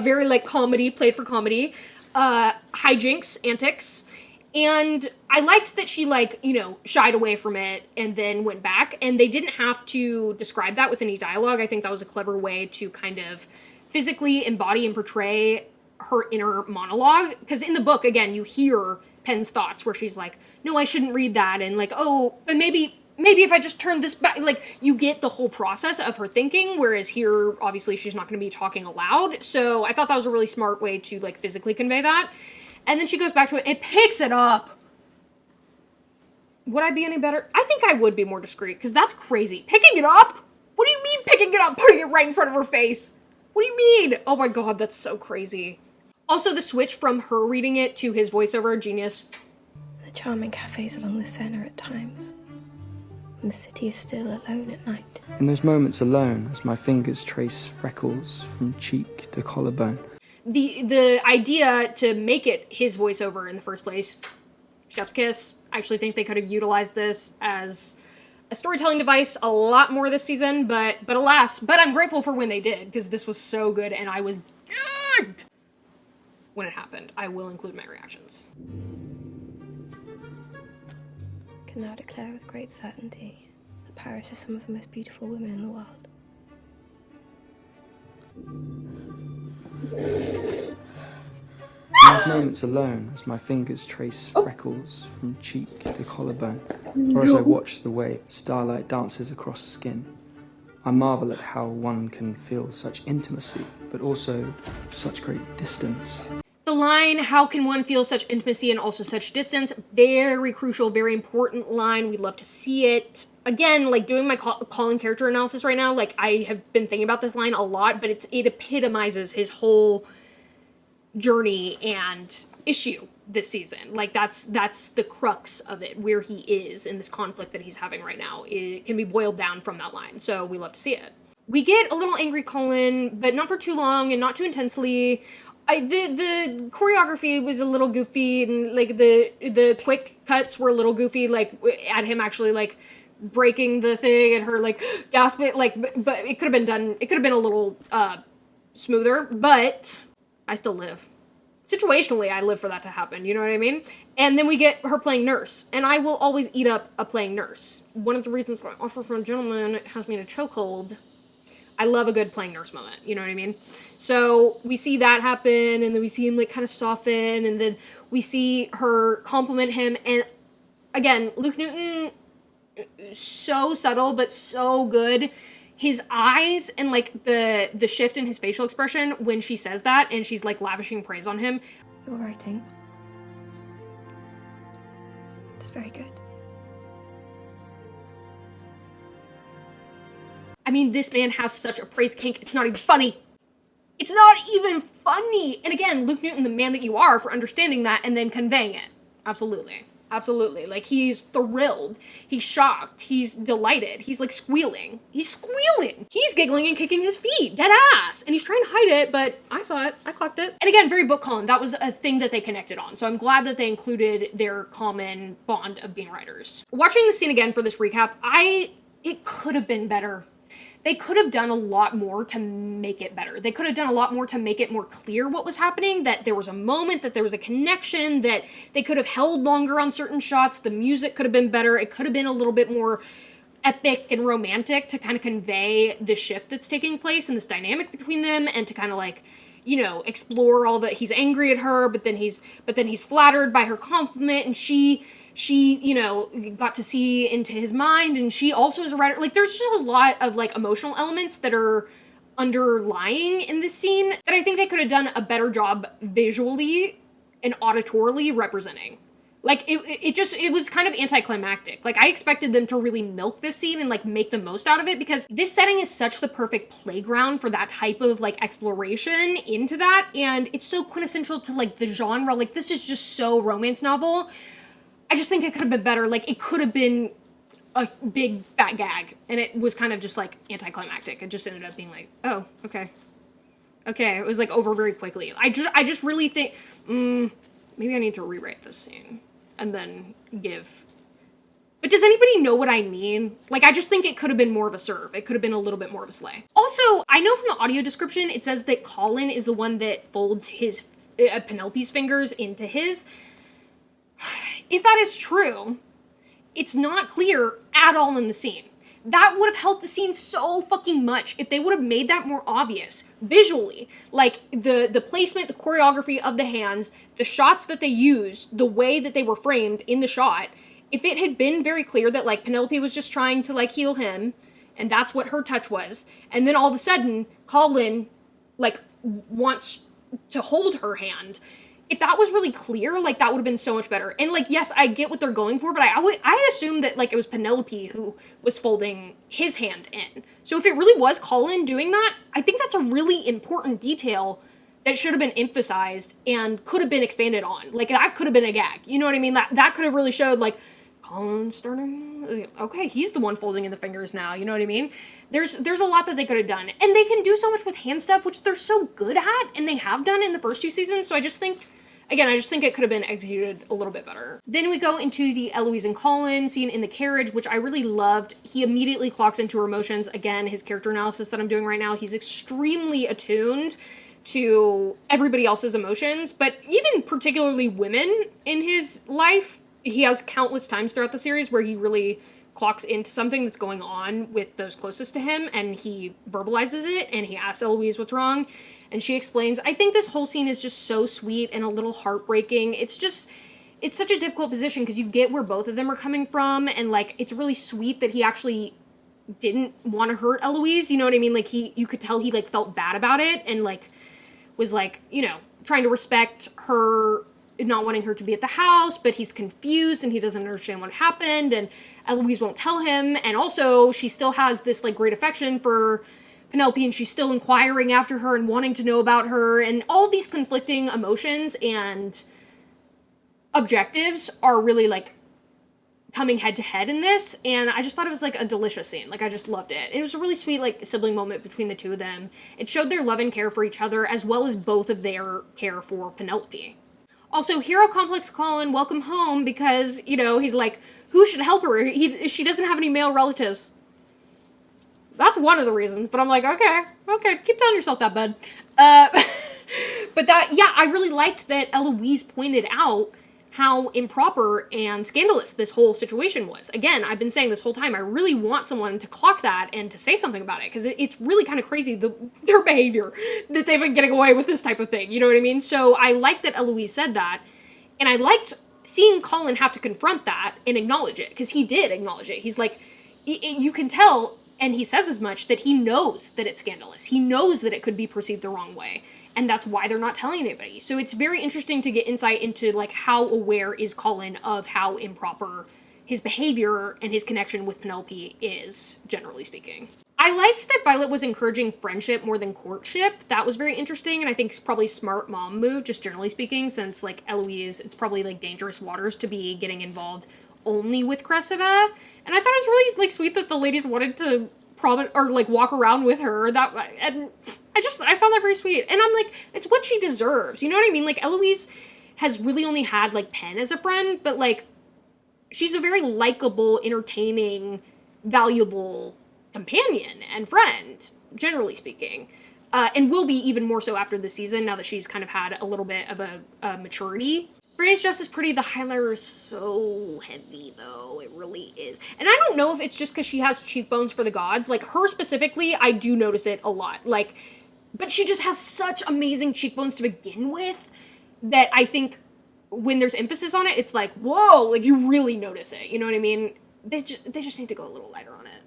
Very, like, comedy, played for comedy. Hijinks, antics. And I liked that she, like, you know, shied away from it and then went back. And they didn't have to describe that with any dialogue. I think that was a clever way to kind of physically embody and portray her inner monologue. Because in the book, again, you hear Pen's thoughts where she's like, no, I shouldn't read that. And like, oh, but maybe if I just turn this back, like, you get the whole process of her thinking, whereas here, obviously, she's not going to be talking aloud. So I thought that was a really smart way to, like, physically convey that. And then she goes back to it. It picks it up. Would I be any better? I think I would be more discreet, because that's crazy. Picking it up? What do you mean picking it up? Putting it right in front of her face? What do you mean? Oh my god, that's so crazy. Also, the switch from her reading it to his voiceover, genius. The charming cafes along the Seine at times, when the city is still alone at night. In those moments alone, as my fingers trace freckles from cheek to collarbone. The idea to make it his voiceover in the first place, chef's kiss. I actually think they could have utilized this as a storytelling device a lot more this season, but alas, but I'm grateful for when they did, because this was so good and I was gagged when it happened. I will include my reactions. I can now declare with great certainty that Paris has some of the most beautiful women in the world. In those moments alone, as my fingers trace freckles from cheek to collarbone, or as I watch the way starlight dances across skin, I marvel at how one can feel such intimacy, but also such great distance. The line, how can one feel such intimacy and also such distance? Very crucial, very important line. We'd love to see it. Again, like, doing my Colin character analysis right now, like, I have been thinking about this line a lot, but it epitomizes his whole journey and issue this season. Like, that's the crux of it, where he is in this conflict that he's having right now. It can be boiled down from that line, so we love to see it. We get a little angry Colin, but not for too long and not too intensely. The choreography was a little goofy, and like the quick cuts were a little goofy, like at him actually like breaking the thing and her like gasping, like, but it could have been done, it could have been a little smoother, but I still live. Situationally, I live for that to happen, you know what I mean? And then we get her playing nurse, and I will always eat up a playing nurse. One of the reasons why I offer for a gentleman has me in a chokehold. I love a good playing nurse moment, you know what I mean? So we see that happen, and then we see him like kind of soften, and then we see her compliment him, and again, Luke Newton, so subtle, but so good. His eyes and like the shift in his facial expression when she says that, and she's like lavishing praise on him. Your writing is very good. I mean, this man has such a praise kink, it's not even funny. It's not even funny! And again, Luke Newton, the man that you are, for understanding that and then conveying it. Absolutely. Absolutely. Like, he's thrilled. He's shocked. He's delighted. He's, like, squealing. He's squealing! He's giggling and kicking his feet. Dead ass! And he's trying to hide it, but I saw it. I clocked it. And again, very book Colin. That was a thing that they connected on. So I'm glad that they included their common bond of being writers. Watching the scene again for this recap, it could have been better. They could have done a lot more to make it better. They could have done a lot more to make it more clear what was happening, that there was a moment, that there was a connection, that they could have held longer on certain shots. The music could have been better. It could have been a little bit more epic and romantic to kind of convey the shift that's taking place and this dynamic between them, and to kind of like, you know, explore all that. He's angry at her, but then he's flattered by her compliment, and she, you know, got to see into his mind, and she also is a writer. Like, there's just a lot of, like, emotional elements that are underlying in this scene that I think they could have done a better job visually and auditorily representing. Like, it was kind of anticlimactic. Like, I expected them to really milk this scene and, like, make the most out of it, because this setting is such the perfect playground for that type of, like, exploration into that, and it's so quintessential to, like, the genre. Like, this is just so romance novel. I just think it could have been better. Like, it could have been a big fat gag, and it was kind of just like anticlimactic. It just ended up being like, oh, okay. Okay, it was like over very quickly. I just really think, maybe I need to rewrite this scene and then give. But does anybody know what I mean? Like, I just think it could have been more of a serve. It could have been a little bit more of a slay. Also, I know from the audio description, it says that Colin is the one that folds his, Penelope's fingers into his. If that is true, it's not clear at all in the scene. That would have helped the scene so fucking much if they would have made that more obvious visually. Like, the placement, the choreography of the hands, the shots that they used, the way that they were framed in the shot. If it had been very clear that, like, Penelope was just trying to, like, heal him, and that's what her touch was, and then all of a sudden, Colin, like, wants to hold her hand. If that was really clear, like, that would have been so much better. And, like, yes, I get what they're going for, but I assumed that, like, it was Penelope who was folding his hand in. So if it really was Colin doing that, I think that's a really important detail that should have been emphasized and could have been expanded on. Like, that could have been a gag. You know what I mean? That could have really showed, like, Colin starting, okay, he's the one folding in the fingers now, you know what I mean? There's a lot that they could have done. And they can do so much with hand stuff, which they're so good at, and they have done in the first 2 seasons, so I just think it could have been executed a little bit better. Then we go into the Eloise and Colin scene in the carriage, which I really loved. He immediately clocks into her emotions. Again, his character analysis that I'm doing right now, he's extremely attuned to everybody else's emotions, but even particularly women in his life. He has countless times throughout the series where he really clocks into something that's going on with those closest to him, and he verbalizes it, and he asks Eloise what's wrong, and she explains. I think this whole scene is just so sweet and a little heartbreaking. It's such a difficult position because you get where both of them are coming from, and, like, it's really sweet that he actually didn't want to hurt Eloise, you know what I mean? Like, you could tell he, like, felt bad about it, and, like, was, like, you know, trying to respect her, not wanting her to be at the house, but he's confused and he doesn't understand what happened, and Eloise won't tell him, and also she still has this, like, great affection for Penelope, and she's still inquiring after her and wanting to know about her, and all these conflicting emotions and objectives are really, like, coming head to head in this, and I just thought it was, like, a delicious scene. Like, I just loved it. It was a really sweet, like, sibling moment between the two of them. It showed their love and care for each other, as well as both of their care for Penelope. Also, hero complex Colin, welcome home, because, you know, he's like, who should help her? She doesn't have any male relatives. That's one of the reasons, but I'm like, okay, keep telling yourself that, bud. But that, yeah, I really liked that Eloise pointed out how improper and scandalous this whole situation was. Again, I've been saying this whole time, I really want someone to clock that and to say something about it, because it's really kind of crazy, their behavior, that they've been getting away with this type of thing, you know what I mean? So I liked that Eloise said that, and I liked seeing Colin have to confront that and acknowledge it, because he did acknowledge it. He's like, you can tell, and he says as much, that he knows that it's scandalous. He knows that it could be perceived the wrong way. And that's why they're not telling anybody. So it's very interesting to get insight into, like, how aware is Colin of how improper his behavior and his connection with Penelope is, generally speaking. I liked that Violet was encouraging friendship more than courtship. That was very interesting, and I think it's probably a smart mom move, just generally speaking, since, like, Eloise, it's probably, like, dangerous waters to be getting involved only with Cressida. And I thought it was really, like, sweet that the ladies wanted to walk around with her. And I found that very sweet. And I'm like, it's what she deserves. You know what I mean? Like, Eloise has really only had, like, Pen as a friend, but, like, she's a very likable, entertaining, valuable companion and friend, generally speaking. And will be even more so after this season, now that she's kind of had a little bit of a maturity. Brandy's dress is pretty. The highlighter is so heavy, though. It really is. And I don't know if it's just because she has cheekbones for the gods. Like, her specifically, I do notice it a lot. Like, but she just has such amazing cheekbones to begin with that I think when there's emphasis on it, it's like, whoa, like, you really notice it. You know what I mean? They just need to go a little lighter on it.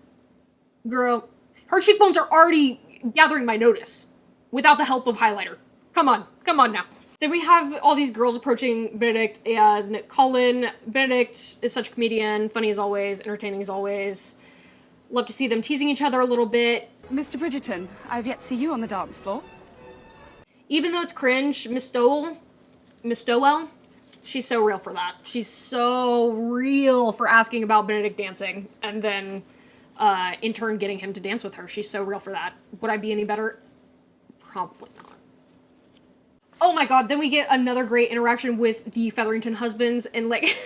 Girl, her cheekbones are already gathering my notice without the help of highlighter. Come on now. Then we have all these girls approaching Benedict and Colin. Benedict is such a comedian, funny as always, entertaining as always. Love to see them teasing each other a little bit. Mr. Bridgerton, I've yet to see you on the dance floor. Even though it's cringe, Miss Stowell, She's so real for that. She's so real for asking about Benedict dancing and then in turn getting him to dance with her. She's so real for that. Would I be any better? Probably not. Oh my god, then we get another great interaction with the Featherington husbands, and like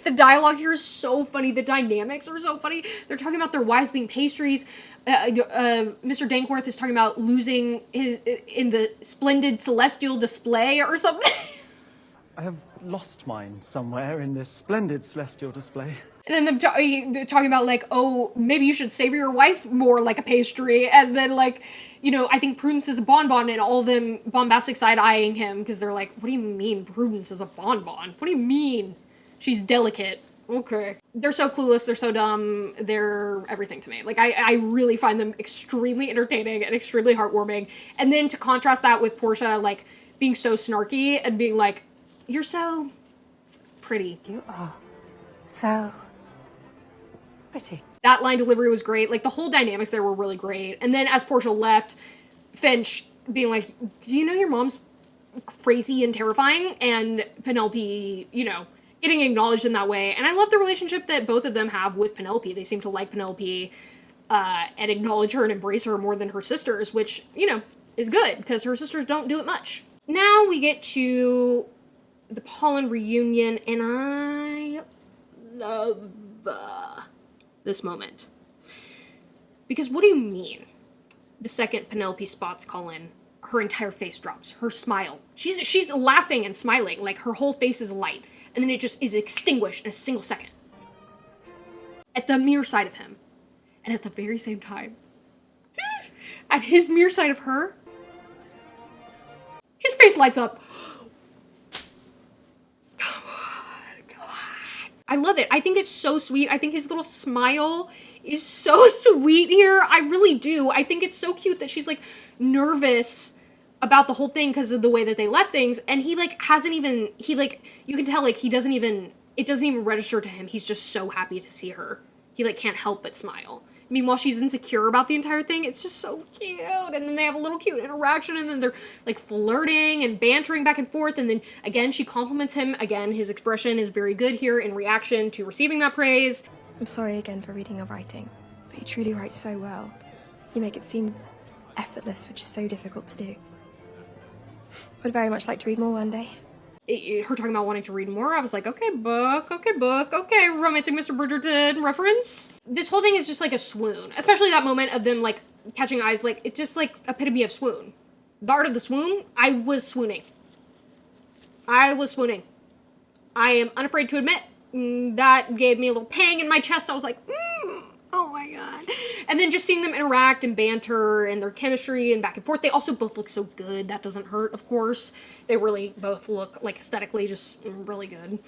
the dialogue here is so funny. The dynamics are so funny. They're talking about their wives being pastries. Mr. Dankworth is talking about losing his in the splendid celestial display or something. I have lost mine somewhere in this splendid celestial display. And then them talking about, like, oh, maybe you should savor your wife more like a pastry. And then, like, you know, I think Prudence is a bonbon, and all of them bombastic side-eyeing him because they're like, what do you mean Prudence is a bonbon? What do you mean? She's delicate. Okay. They're so clueless. They're so dumb. They're everything to me. Like, I really find them extremely entertaining and extremely heartwarming. And then to contrast that with Portia, like, being so snarky and being like, you're so pretty. You are so pretty. That line delivery was great. Like, the whole dynamics there were really great. And then as Portia left, Finch being like, do you know your mom's crazy and terrifying? And Penelope, you know, getting acknowledged in that way. And I love the relationship that both of them have with Penelope. They seem to like Penelope and acknowledge her and embrace her more than her sisters, which, you know, is good because her sisters don't do it much. Now we get to the Pollen reunion, and I love this moment. Because what do you mean? The second Penelope spots Colin, her entire face drops. Her smile. She's laughing and smiling, like her whole face is light, and then it just is extinguished in a single second. At the mere sight of him. And at the very same time, at his mere sight of her, his face lights up. I love it. I think it's so sweet. I think his little smile is so sweet here. I really do. I think it's so cute that she's like nervous about the whole thing because of the way that they left things. And he like hasn't even, he like, you can tell like he doesn't even, it doesn't even register to him. He's just so happy to see her. He like can't help but smile. Meanwhile, she's insecure about the entire thing. It's just so cute. And then they have a little cute interaction, and then they're like flirting and bantering back and forth. And then again, she compliments him. Again, his expression is very good here in reaction to receiving that praise. I'm sorry again for reading your writing, but you truly write so well. You make it seem effortless, which is so difficult to do. I'd very much like to read more one day. Her talking about wanting to read more, I was like, okay, book, okay, romantic Mr. Bridgerton reference. This whole thing is just like a swoon, especially that moment of them like catching eyes, like it's just like epitome of swoon. The art of the swoon, I was swooning. I am unafraid to admit that gave me a little pang in my chest. I was like, oh my god. And then just seeing them interact and banter and their chemistry and back and forth. They also both look so good. That doesn't hurt, of course. They really both look like aesthetically just really good.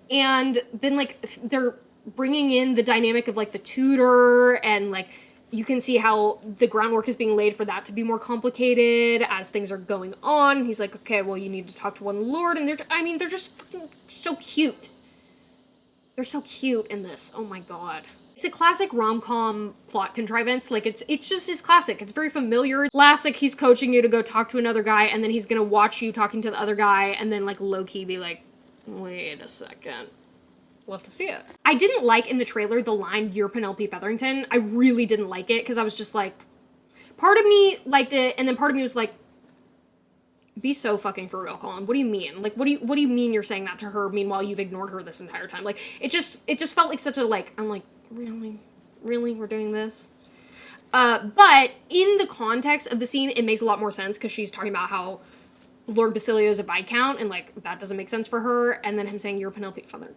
And then like they're bringing in the dynamic of like the tutor, and like you can see how the groundwork is being laid for that to be more complicated as things are going on. He's like, okay, well, you need to talk to one lord. And they're just fucking so cute. They're so cute in this. Oh my god. It's a classic rom-com plot contrivance. Like, it's just his classic. It's very familiar. Classic, he's coaching you to go talk to another guy, and then he's gonna watch you talking to the other guy, and then, like, low-key be like, wait a second. We'll have to see it. I didn't like in the trailer the line, "You're Penelope Featherington." I really didn't like it, because I was just like, part of me liked it, and then part of me was like, be so fucking for real, Colin. What do you mean? Like, what do you mean you're saying that to her, meanwhile you've ignored her this entire time? Like, it just felt like such a, like, I'm like, really, we're doing this? But in the context of the scene, it makes a lot more sense, because she's talking about how Lord Basilio is a Viscount, and, like, that doesn't make sense for her, and then him saying, "You're Penelope Feather."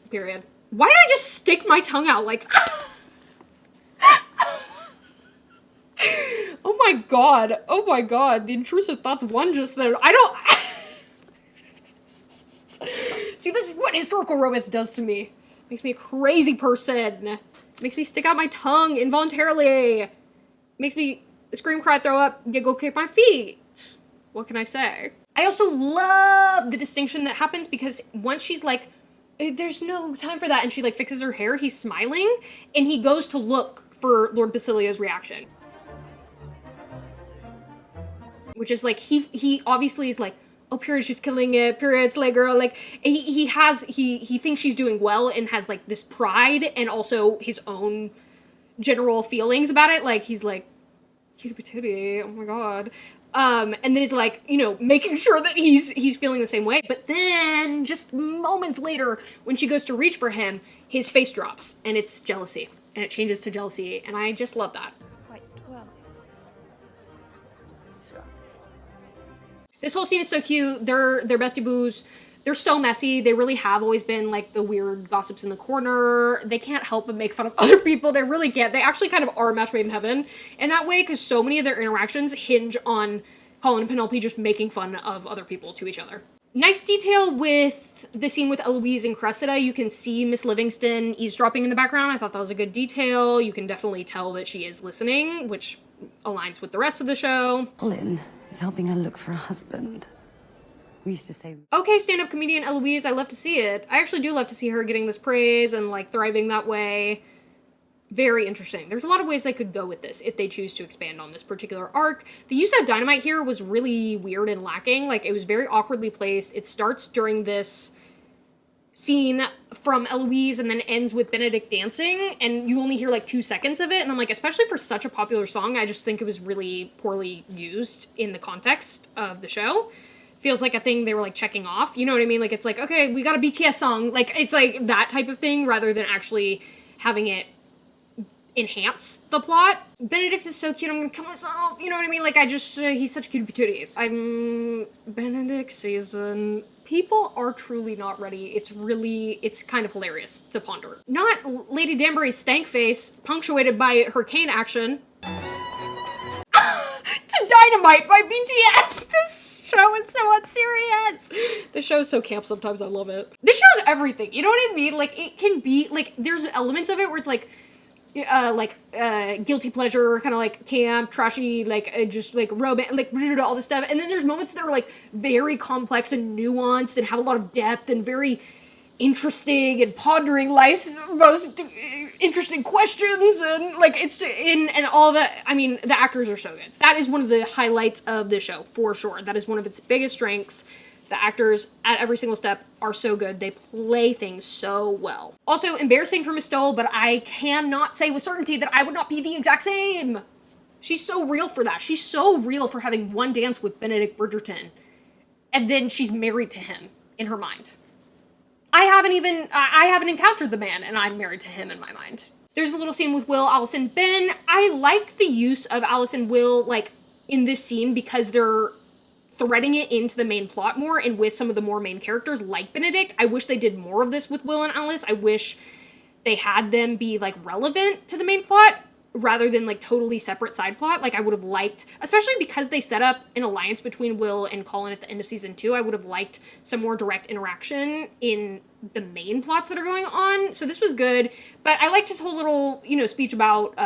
Period. Why did I just stick my tongue out, like... Oh my god, the intrusive thoughts won just there. I don't... See, this is what historical romance does to me. Makes me a crazy person. Makes me stick out my tongue involuntarily. Makes me scream, cry, throw up, giggle, kick my feet. What can I say? I also love the distinction that happens, because once she's like, there's no time for that, and she like fixes her hair, he's smiling, and he goes to look for Lord Basilio's reaction. Which is like, he obviously is like, oh, period, she's killing it, period, slay girl. Like, he thinks she's doing well and has, like, this pride and also his own general feelings about it. Like, he's like, cutie patootie, oh my god. And then he's like, you know, making sure that he's feeling the same way. But then, just moments later, when she goes to reach for him, his face drops, and it's jealousy. And it changes to jealousy, and I just love that. Quite well. This whole scene is so cute. They're bestie boos. They're so messy. They really have always been like the weird gossips in the corner. They can't help but make fun of other people. They really can't. They actually kind of are a match made in heaven in that way, because so many of their interactions hinge on Colin and Penelope just making fun of other people to each other. Nice detail with the scene with Eloise and Cressida. You can see Miss Livingston eavesdropping in the background. I thought that was a good detail. You can definitely tell that she is listening, which aligns with the rest of the show. Colin is helping her look for a husband. We used to say... Okay, stand-up comedian Eloise, I love to see it. I actually do love to see her getting this praise and, like, thriving that way. Very interesting. There's a lot of ways they could go with this if they choose to expand on this particular arc. The use of dynamite here was really weird and lacking. Like, it was very awkwardly placed. It starts during this scene from Eloise and then ends with Benedict dancing, and you only hear, like, 2 seconds of it. And I'm like, especially for such a popular song, I just think it was really poorly used in the context of the show. Feels like a thing they were, like, checking off. You know what I mean? Like, it's like, okay, we got a BTS song. Like, it's like that type of thing rather than actually having it enhance the plot. Benedict is so cute, I'm gonna kill myself. You know what I mean? Like, he's such a cute patootie. Benedict season. People are truly not ready. It's kind of hilarious to ponder. Not Lady Danbury's stank face, punctuated by her cane action. To Dynamite by BTS. This show is so unserious. This show is so camp sometimes. I love it. This show's everything. You know what I mean? Like, it can be, like, there's elements of it where it's like guilty pleasure, kind of like camp, trashy, like just like romance, like all this stuff. And then there's moments that are like very complex and nuanced and have a lot of depth and very interesting and pondering life's most interesting questions, and like it's in and all that. I mean, the actors are so good. That is one of the highlights of the show for sure. That is one of its biggest strengths. The actors at every single step are so good. They play things so well. Also, embarrassing for Miss Stoll, but I cannot say with certainty that I would not be the exact same. She's so real for that. She's so real for having one dance with Benedict Bridgerton, and then she's married to him in her mind. I haven't encountered the man, and I'm married to him in my mind. There's a little scene with Will, Alice, and Ben. I like the use of Alice and Will, like, in this scene because they're threading it into the main plot more and with some of the more main characters like Benedict. I wish they did more of this with Will and Alice. I wish they had them be, like, relevant to the main plot rather than, like, totally separate side plot. Like, I would have liked, especially because they set up an alliance between Will and Colin at the end of season 2, I would have liked some more direct interaction in the main plots that are going on. So this was good, but I liked his whole little, you know, speech about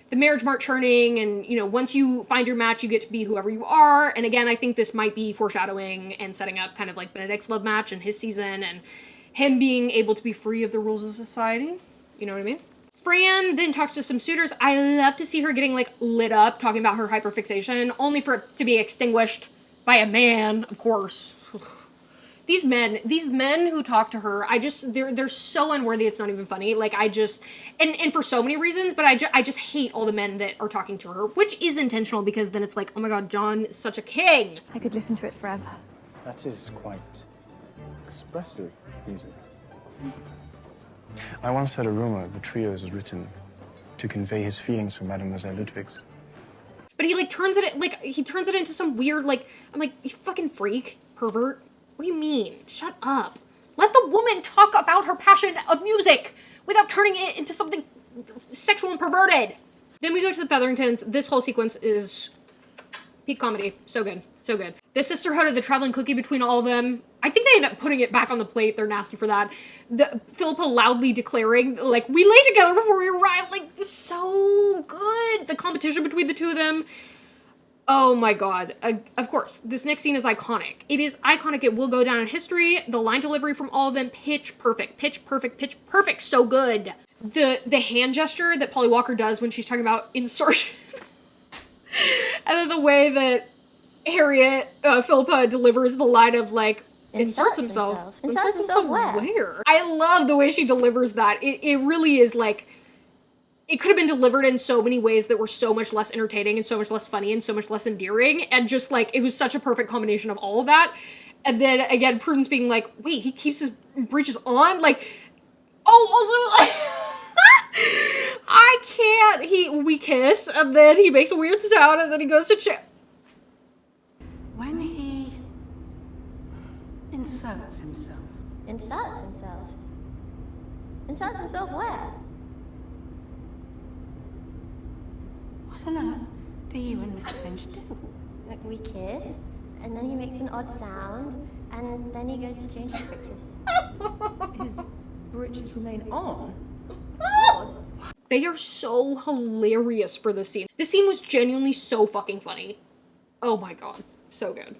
the marriage mart churning and, you know, once you find your match, you get to be whoever you are. And again, I think this might be foreshadowing and setting up kind of like Benedict's love match in his season and him being able to be free of the rules of society. You know what I mean? Fran then talks to some suitors. I love to see her getting, like, lit up, talking about her hyperfixation, only for it to be extinguished by a man, of course. These men who talk to her, they're so unworthy, it's not even funny. Like, and for so many reasons, but I just hate all the men that are talking to her, which is intentional because then it's like, oh my god, John is such a king. I could listen to it forever. That is quite expressive music. I once heard a rumor the trios was written to convey his feelings for Mademoiselle Ludwig's. But he, like, turns it into some weird, like, I'm like, you fucking freak, pervert. What do you mean? Shut up. Let the woman talk about her passion of music without turning it into something sexual and perverted. Then we go to the Featheringtons. This whole sequence is peak comedy. So good. So good. The sisterhood of the traveling cookie between all of them. I think they end up putting it back on the plate. They're nasty for that. Philippa loudly declaring, like, we lay together before we arrive. Like, so good. The competition between the two of them. Oh my god. Of course, this next scene is iconic. It is iconic. It will go down in history. The line delivery from all of them, pitch perfect. Pitch perfect. Pitch perfect. So good. The hand gesture that Polly Walker does when she's talking about insertion. And then the way that Harriet, Philippa delivers the line of like, Inserts himself. Inserts himself where? I love the way she delivers that. It really is like, it could have been delivered in so many ways that were so much less entertaining and so much less funny and so much less endearing, and just like, it was such a perfect combination of all of that. And then again, Prudence being like, wait, he keeps his breeches on? Like, oh, also, I can't, we kiss, and then he makes a weird sound, and then he goes to When he inserts himself. Inserts himself? Inserts himself where? What on earth do you and Mr. Finch do? Like, we kiss, and then he makes an odd sound, and then he goes to change his breeches. His breeches remain on. They are so hilarious for this scene. This scene was genuinely so fucking funny. Oh my god. So good.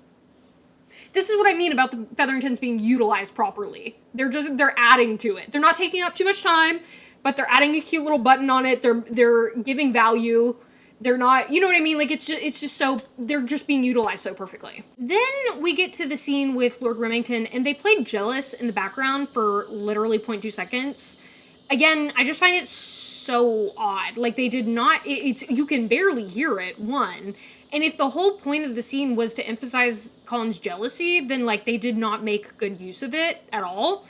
This is what I mean about the Featheringtons being utilized properly. They're adding to it. They're not taking up too much time, but they're adding a cute little button on it. They're giving value. They're not, you know what I mean? Like, it's just so, they're just being utilized so perfectly. Then we get to the scene with Lord Remington, and they played Jealous in the background for literally 0.2 seconds. Again, I just find it so odd. Like, they did not, you can barely hear it, one. And if the whole point of the scene was to emphasize Colin's jealousy, then, like, they did not make good use of it at all.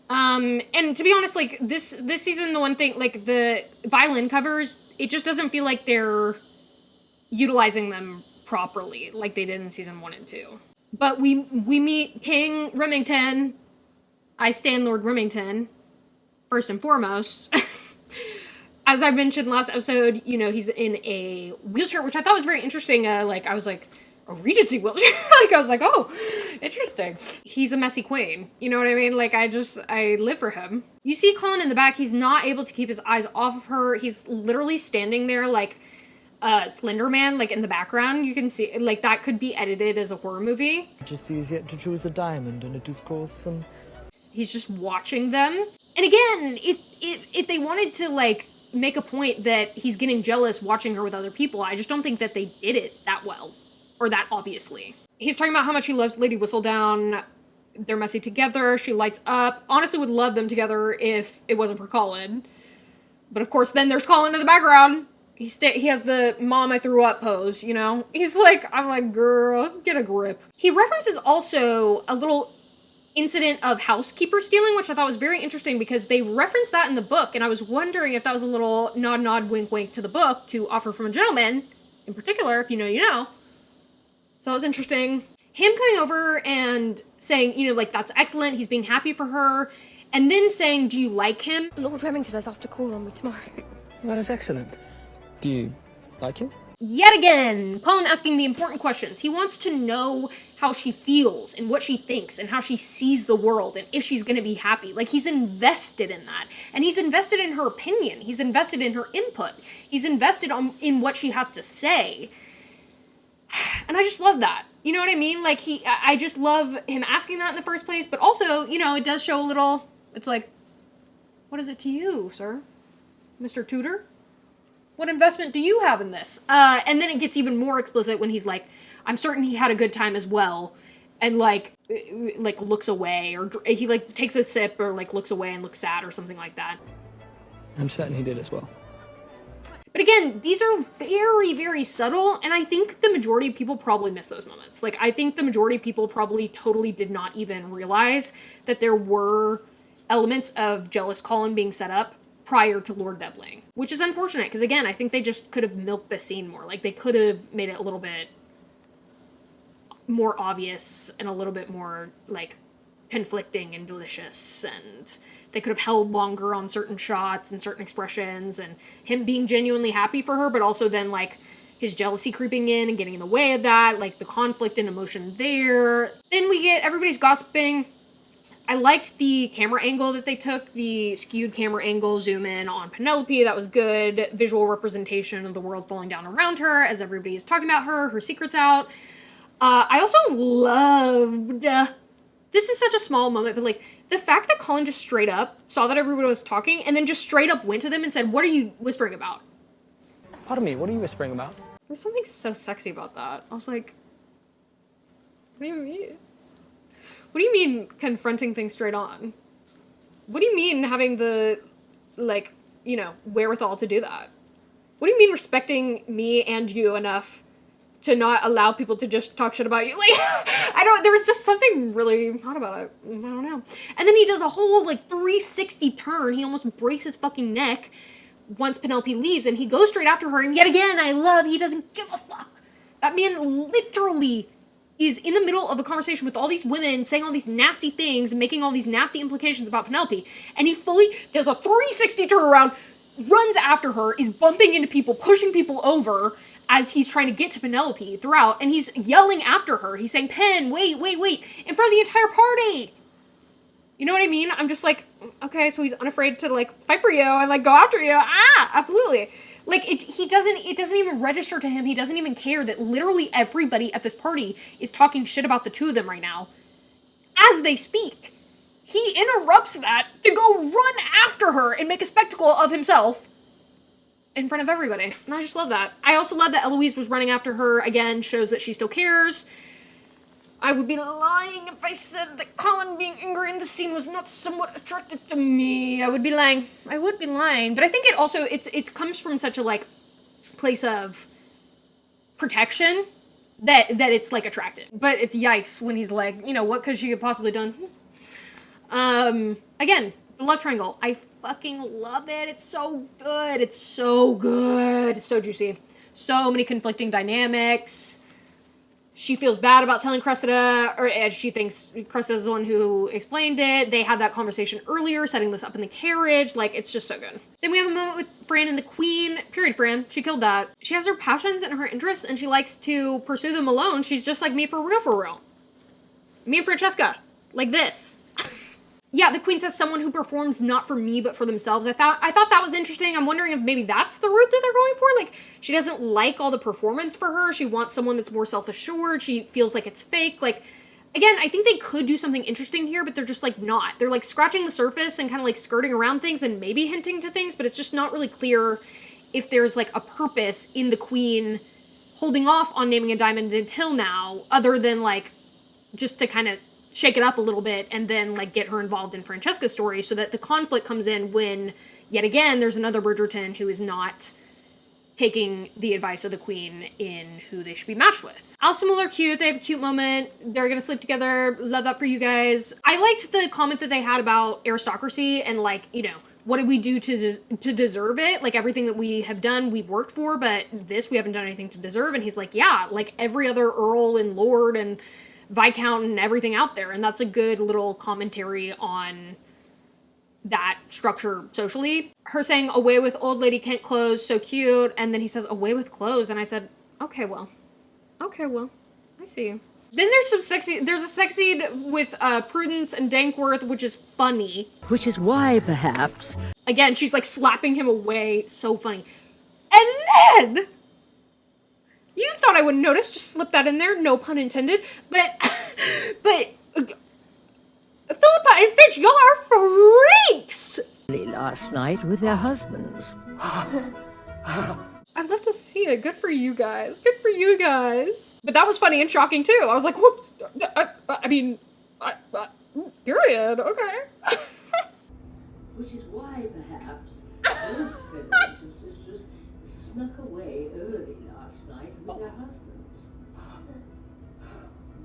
And to be honest, like, this season, the one thing, like, the violin covers, it just doesn't feel like they're utilizing them properly, like they did in season 1 and 2. But we meet King Remington. I stand Lord Remington, first and foremost. As I mentioned last episode, you know, he's in a wheelchair, which I thought was very interesting. Like, I was like, a Regency wheelchair? Like, I was like, oh, interesting. He's a messy queen. You know what I mean? Like, I live for him. You see Colin in the back. He's not able to keep his eyes off of her. He's literally standing there like Slender Man, like in the background. You can see, like, that could be edited as a horror movie. Majesty is yet to choose a diamond, and it is caused some... He's just watching them. And again, if they wanted to, like, make a point that he's getting jealous watching her with other people, I just don't think that they did it that well. Or that obviously. He's talking about how much he loves Lady Whistledown. They're messy together. She lights up. Honestly would love them together if it wasn't for Colin. But of course, then there's Colin in the background. He has the mom I threw up pose, you know? He's like, I'm like, girl, get a grip. He references also a little incident of housekeeper stealing, which I thought was very interesting because they referenced that in the book, and I was wondering if that was a little nod, wink, wink to the book to Offer from a Gentleman, in particular, if you know, you know. So that was interesting. Him coming over and saying, you know, like, that's excellent, he's being happy for her, and then saying, do you like him? Lord Remington has asked to call on me tomorrow. That is excellent. Do you like him? Yet again, Colin asking the important questions. He wants to know how she feels and what she thinks and how she sees the world and if she's going to be happy. Like, he's invested in that. And he's invested in her opinion. He's invested in her input. He's invested in what she has to say. And I just love that. You know what I mean? Like, I just love him asking that in the first place, but also, you know, it does show a little, it's like, what is it to you, sir? Mr. Tudor? What investment do you have in this? And then it gets even more explicit when he's like, I'm certain he had a good time as well. And like looks away, or he like takes a sip or like looks away and looks sad or something like that. I'm certain he did as well. But again, these are very, very subtle, and I think the majority of people probably miss those moments. Like, I think the majority of people probably totally did not even realize that there were elements of jealous Colin being set up prior to Lord Debling, which is unfortunate, because again, I think they just could have milked the scene more. Like, they could have made it a little bit more obvious and a little bit more, like, conflicting and delicious, and they could have held longer on certain shots and certain expressions, and him being genuinely happy for her, but also then, like, his jealousy creeping in and getting in the way of that, like, the conflict and emotion there. Then we get everybody's gossiping. I liked the camera angle that they took, the skewed camera angle, zoom in on Penelope. That was good. Visual representation of the world falling down around her as everybody is talking about her secret's out. I also loved, this is such a small moment, but like, the fact that Colin just straight up saw that everybody was talking and then just straight up went to them and said, what are you whispering about? Pardon me, what are you whispering about? There's something so sexy about that. I was like, do you mean? What do you mean confronting things straight on? What do you mean having the, like, you know, wherewithal to do that? What do you mean respecting me and you enough to not allow people to just talk shit about you? Like, there was just something really hot about it. I don't know. And then he does a whole, like, 360 turn. He almost breaks his fucking neck once Penelope leaves, and he goes straight after her, and yet again, he doesn't give a fuck. That man literally is in the middle of a conversation with all these women, saying all these nasty things, and making all these nasty implications about Penelope, and he fully does a 360 turnaround, runs after her, is bumping into people, pushing people over as he's trying to get to Penelope throughout, and he's yelling after her. He's saying, Pen, wait, in front of the entire party. You know what I mean? I'm just like, okay, so he's unafraid to, like, fight for you and, like, go after you. Absolutely. Like, it doesn't even register to him. He doesn't even care that literally everybody at this party is talking shit about the two of them right now as they speak. He interrupts that to go run after her and make a spectacle of himself in front of everybody. And I just love that. I also love that Eloise was running after her. Again, shows that she still cares. I would be lying if I said that Colin being angry in the scene was not somewhat attractive to me. I would be lying. But I think it also, it comes from such a, like, place of protection that it's, like, attractive. But it's yikes when he's like, you know, what could she have possibly done? Again, the love triangle. I fucking love it. It's so good. It's so good. It's so juicy. So many conflicting dynamics. She feels bad about telling Cressida, or she thinks Cressida's the one who explained it. They had that conversation earlier, setting this up in the carriage. Like, it's just so good. Then we have a moment with Fran and the Queen. Period, Fran. She killed that. She has her passions and her interests, and she likes to pursue them alone. She's just like me for real, for real. Me and Francesca. Like this. Yeah, the Queen says someone who performs not for me, but for themselves. I thought that was interesting. I'm wondering if maybe that's the route that they're going for. Like, she doesn't like all the performance for her. She wants someone that's more self-assured. She feels like it's fake. Like, again, I think they could do something interesting here, but they're just, like, not. They're, like, scratching the surface and kind of, like, skirting around things and maybe hinting to things, but it's just not really clear if there's, like, a purpose in the Queen holding off on naming a diamond until now, other than, like, just to kind of shake it up a little bit and then, like, get her involved in Francesca's story so that the conflict comes in when, yet again, there's another Bridgerton who is not taking the advice of the Queen in who they should be matched with. Alice and Will are cute. They have a cute moment. They're gonna sleep together. Love that for you guys. I liked the comment that they had about aristocracy and, like, you know, what did we do to deserve it? Like, everything that we have done, we've worked for, but this we haven't done anything to deserve. And he's like, yeah, like every other earl and lord and Viscount and everything out there. And that's a good little commentary on that structure socially. Her saying, away with old lady Kent clothes, so cute. And then he says, away with clothes. And I said, okay, well, I see you. Then there's a sex scene with Prudence and Dankworth, which is funny. Which is why, perhaps... Again, she's like slapping him away. So funny. And then... You thought I wouldn't notice, just slip that in there, no pun intended, but Philippa and Finch, y'all are freaks! Last night with their husbands. I'd love to see it. Good for you guys. Good for you guys. But that was funny and shocking too. I was like, what? Period, okay. Which is why, perhaps, both Featherington sisters snuck away early last night with their husbands.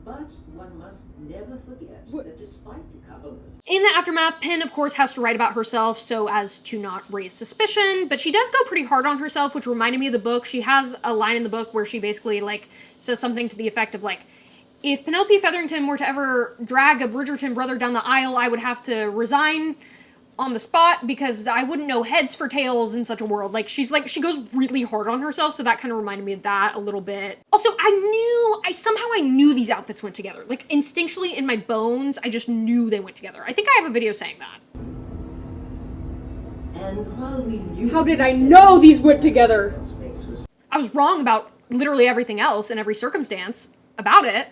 But one must never forget that despite the covenant... In the aftermath, Pen, of course, has to write about herself so as to not raise suspicion, but she does go pretty hard on herself, which reminded me of the book. She has a line in the book where she basically, like, says something to the effect of, like, if Penelope Featherington were to ever drag a Bridgerton brother down the aisle, I would have to resign on the spot because I wouldn't know heads for tails in such a world. Like, she goes really hard on herself, so that kind of reminded me of that a little bit. Also, I knew these outfits went together. Like, instinctually in my bones, I just knew they went together. I think I have a video saying that. And while we knew... How did I know these went together? I was wrong about literally everything else in every circumstance about it,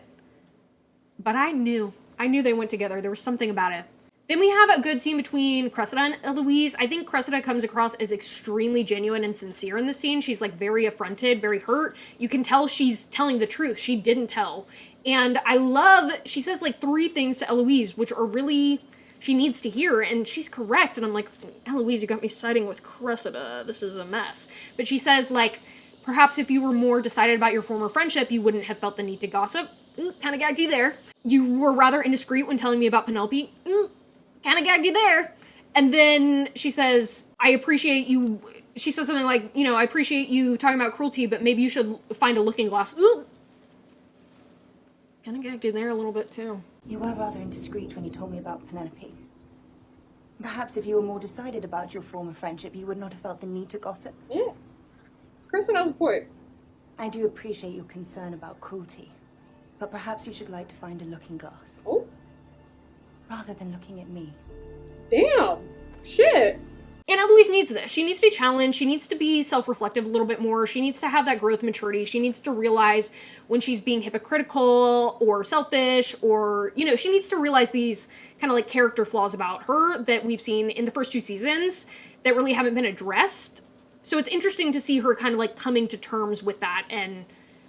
but I knew they went together. There was something about it. Then we have a good scene between Cressida and Eloise. I think Cressida comes across as extremely genuine and sincere in this scene. She's like very affronted, very hurt. You can tell she's telling the truth. She didn't tell. And I love, she says like 3 things to Eloise, which are really, she needs to hear, and she's correct. And I'm like, Eloise, you got me siding with Cressida. This is a mess. But she says like, perhaps if you were more decided about your former friendship, you wouldn't have felt the need to gossip. Kind of gagged you there. You were rather indiscreet when telling me about Penelope. Kind of gagged you there. And then she says, I appreciate you. She says something like, you know, I appreciate you talking about cruelty, but maybe you should find a looking glass. Kind of gagged you there a little bit too. You were rather indiscreet when you told me about Penelope. Perhaps if you were more decided about your former friendship, you would not have felt the need to gossip. Yeah. Kristen has a point. I do appreciate your concern about cruelty, but perhaps you should like to find a looking glass. Oh. Rather than looking at me. Damn. Shit. And Eloise needs this. She needs to be challenged. She needs to be self-reflective a little bit more. She needs to have that growth maturity. She needs to realize when she's being hypocritical or selfish or, you know, she needs to realize these kind of like character flaws about her that we've seen in the first 2 seasons that really haven't been addressed. So it's interesting to see her kind of like coming to terms with that and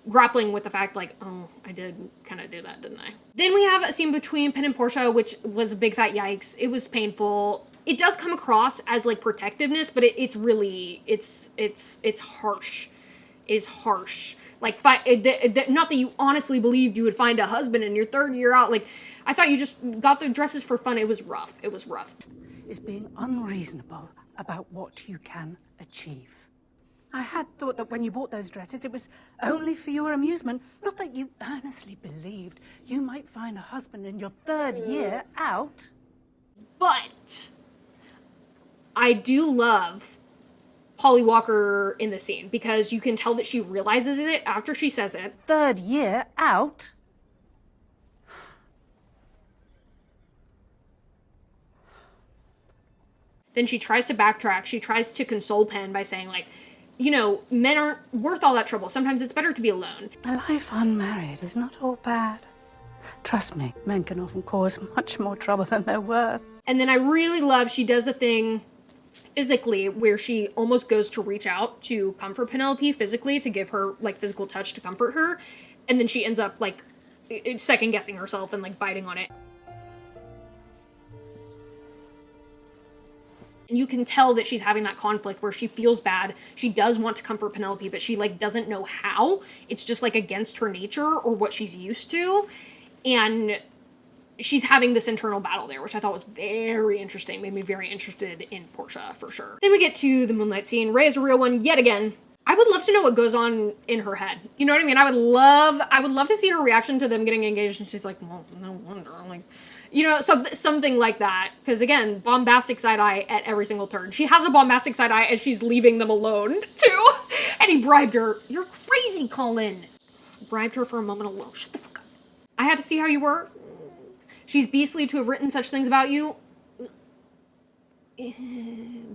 grappling with the fact like, oh, I did kind of do that, didn't I? Then we have a scene between Pen and Portia, which was a big fat yikes. It was painful. It does come across as like protectiveness, but it's really, it's harsh. It is harsh. Like, not that you honestly believed you would find a husband in your 3rd year out. Like, I thought you just got the dresses for fun. It was rough. It was rough. Is being unreasonable about what you can achieve. I had thought that when you bought those dresses, it was only for your amusement, not that you earnestly believed you might find a husband in your 3rd year out. But I do love Polly Walker in this scene because you can tell that she realizes it after she says it. 3rd year out? Then she tries to backtrack. She tries to console Pen by saying like, you know, men aren't worth all that trouble. Sometimes it's better to be alone. A life unmarried is not all bad. Trust me, men can often cause much more trouble than they're worth. And then I really love she does a thing physically where she almost goes to reach out to comfort Penelope physically, to give her like physical touch to comfort her. And then she ends up like second guessing herself and like biting on it. And you can tell that she's having that conflict where she feels bad. She does want to comfort Penelope, but she like doesn't know how. It's just like against her nature or what she's used to. And she's having this internal battle there, which I thought was very interesting. Made me very interested in Portia for sure. Then we get to the moonlight scene. Ray is a real one yet again. I would love to know what goes on in her head. You know what I mean? I would love to see her reaction to them getting engaged. And she's like, well, no wonder. Like, you know, something like that. Because again, bombastic side eye at every single turn. She has a bombastic side eye as she's leaving them alone too. And he bribed her. You're crazy, Colin. Bribed her for a moment alone. Shut the fuck up. I had to see how you were. She's beastly to have written such things about you.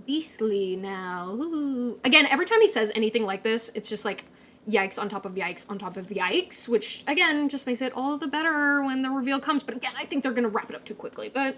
Beastly now. Ooh. Again, every time he says anything like this, it's just like yikes on top of yikes on top of yikes, which again just makes it all the better when the reveal comes. But again, I think they're gonna wrap it up too quickly, but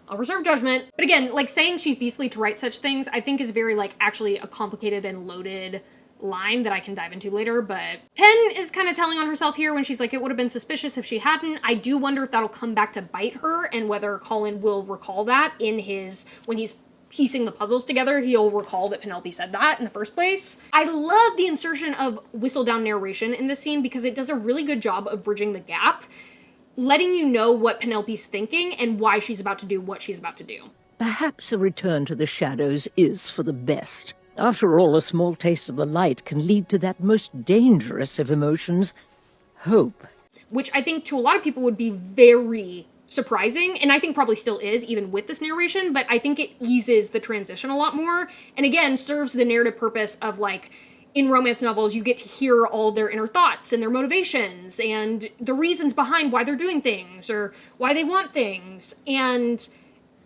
I'll reserve judgment. But again, like saying she's beastly to write such things, I think is very like actually a complicated and loaded line that I can dive into later. But Pen is kind of telling on herself here when she's like, it would have been suspicious if she hadn't. I do wonder if that'll come back to bite her and whether Colin will recall that in his, when he's piecing the puzzles together, he'll recall that Penelope said that in the first place. I love the insertion of Whistledown narration in this scene because it does a really good job of bridging the gap, letting you know what Penelope's thinking and why she's about to do what she's about to do. Perhaps a return to the shadows is for the best. After all, a small taste of the light can lead to that most dangerous of emotions, hope. Which I think to a lot of people would be very surprising, and I think probably still is, even with this narration, but I think it eases the transition a lot more, and again, serves the narrative purpose of, like, in romance novels, you get to hear all their inner thoughts and their motivations and the reasons behind why they're doing things or why they want things, and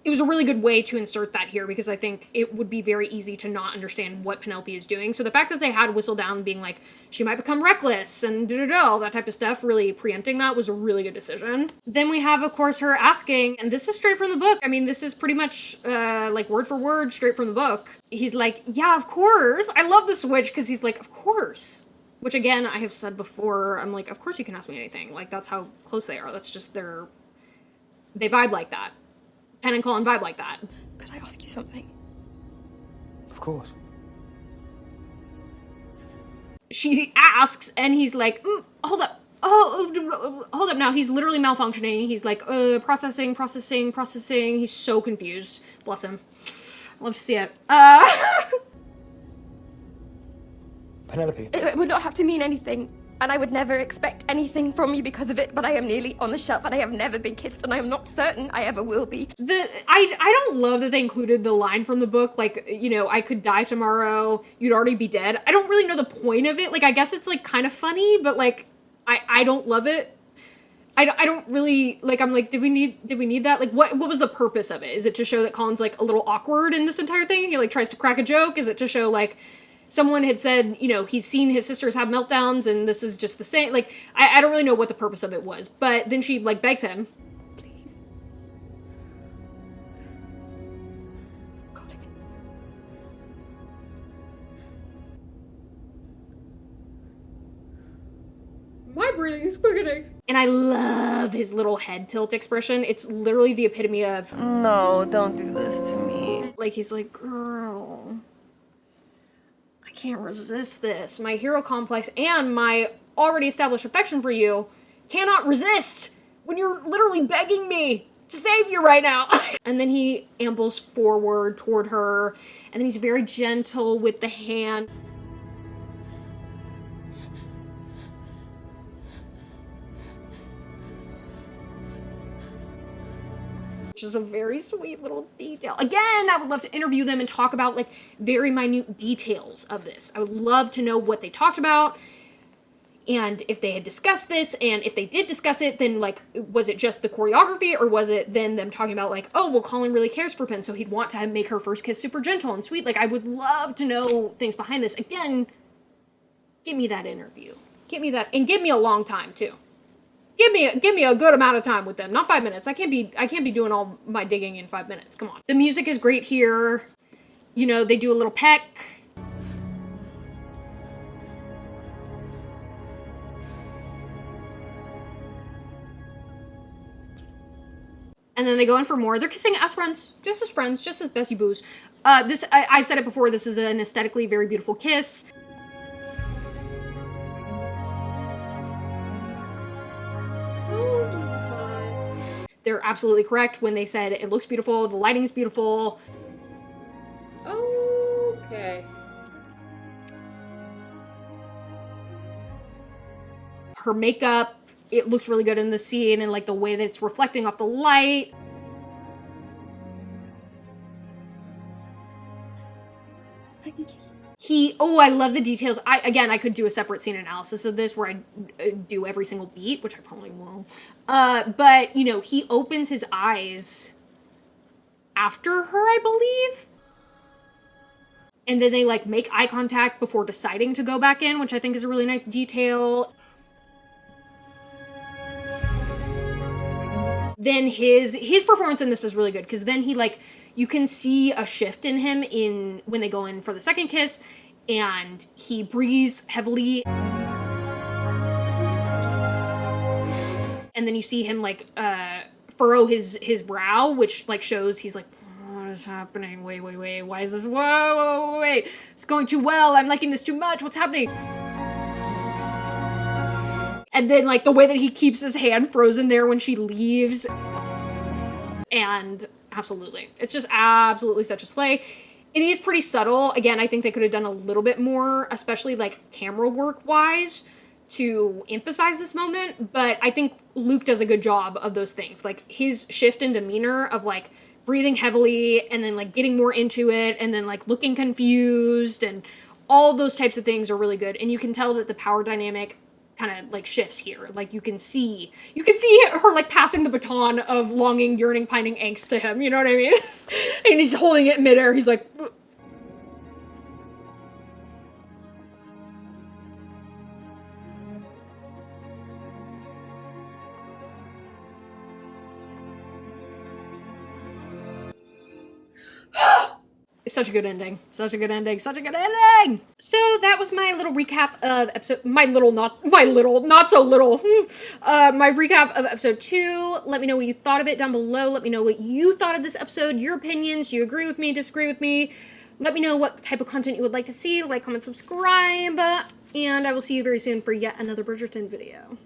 it was a really good way to insert that here, because I think it would be very easy to not understand what Penelope is doing. So the fact that they had Whistledown being like, she might become reckless and all that type of stuff, really preempting that, was a really good decision. Then we have, of course, her asking, and this is straight from the book. I mean, this is pretty much like word for word straight from the book. He's like, yeah, of course. I love the switch, because he's like, of course. Which, again, I have said before, I'm like, of course you can ask me anything. Like, that's how close they are. That's just they vibe like that. Pen and Colin vibe like that. Could I ask you something? Of course. She asks, and he's like, hold up. Oh, hold up now. He's literally malfunctioning. He's like, processing. He's so confused. Bless him. Love to see it. Penelope. It would not have to mean anything, and I would never expect anything from you because of it, but I am nearly on the shelf, and I have never been kissed, and I am not certain I ever will be. I don't love that they included the line from the book, like, you know, I could die tomorrow, you'd already be dead. I don't really know the point of it. Like, I guess it's, like, kind of funny, but, like, I don't love it. I don't really, like, I'm like, did we need that? Like, what was the purpose of it? Is it to show that Colin's, like, a little awkward in this entire thing? He, like, tries to crack a joke? Is it to show, like, someone had said, you know, he's seen his sisters have meltdowns and this is just the same? Like, I don't really know what the purpose of it was. But then she, like, begs him. Please. Colin. My breathing is quickening. And I love his little head tilt expression. It's literally the epitome of, no, don't do this to me. Like, he's like, girl, I can't resist this. My hero complex and my already established affection for you cannot resist when you're literally begging me to save you right now. And then he ambles forward toward her, and then he's very gentle with the hand. Which is a very sweet little detail. Again, I would love to interview them and talk about, like, very minute details of this. I would love to know what they talked about, and if they had discussed this, and if they did discuss it, then, like, was it just the choreography, or was it then them talking about, like, oh, well, Colin really cares for Pen, so he'd want to make her first kiss super gentle and sweet. Like, I would love to know things behind this. Again, give me that interview. Give me that, and give me a long time, too. Give me a good amount of time with them. Not 5 minutes. I can't be doing all my digging in 5 minutes. Come on. The music is great here. You know, they do a little peck. And then they go in for more. They're kissing as friends, just as Bessie Boos. I've said it before, this is an aesthetically very beautiful kiss. They're absolutely correct when they said it looks beautiful, the lighting is beautiful. Okay. Her makeup, it looks really good in the scene, and like the way that it's reflecting off the light. I love the details. I could do a separate scene analysis of this where I do every single beat, which I probably won't. But, you know, he opens his eyes after her, I believe. And then they, like, make eye contact before deciding to go back in, which I think is a really nice detail. Then his performance in this is really good, because then he, like, you can see a shift in him when they go in for the second kiss, and he breathes heavily. And then you see him, like, furrow his brow, which, like, shows he's like, what is happening? Wait, why is this? Whoa, wait. It's going too well. I'm liking this too much. What's happening? And then, like, the way that he keeps his hand frozen there when she leaves. And absolutely. It's just absolutely such a slay. It is pretty subtle. Again, I think they could have done a little bit more, especially, like, camera work-wise, to emphasize this moment. But I think Luke does a good job of those things. Like, his shift in demeanor of, like, breathing heavily and then, like, getting more into it and then, like, looking confused and all those types of things are really good. And you can tell that the power dynamic kind of like shifts here. Like you can see her like passing the baton of longing, yearning, pining angst to him, you know what I mean? And he's holding it in midair. He's like, such a good ending. Such a good ending. Such a good ending. So that was my little recap of episode, my recap of episode 2. Let me know what you thought of it down below. Let me know what you thought of this episode, your opinions. Do you agree with me, disagree with me? Let me know what type of content you would like to see. Like, comment, subscribe. And I will see you very soon for yet another Bridgerton video.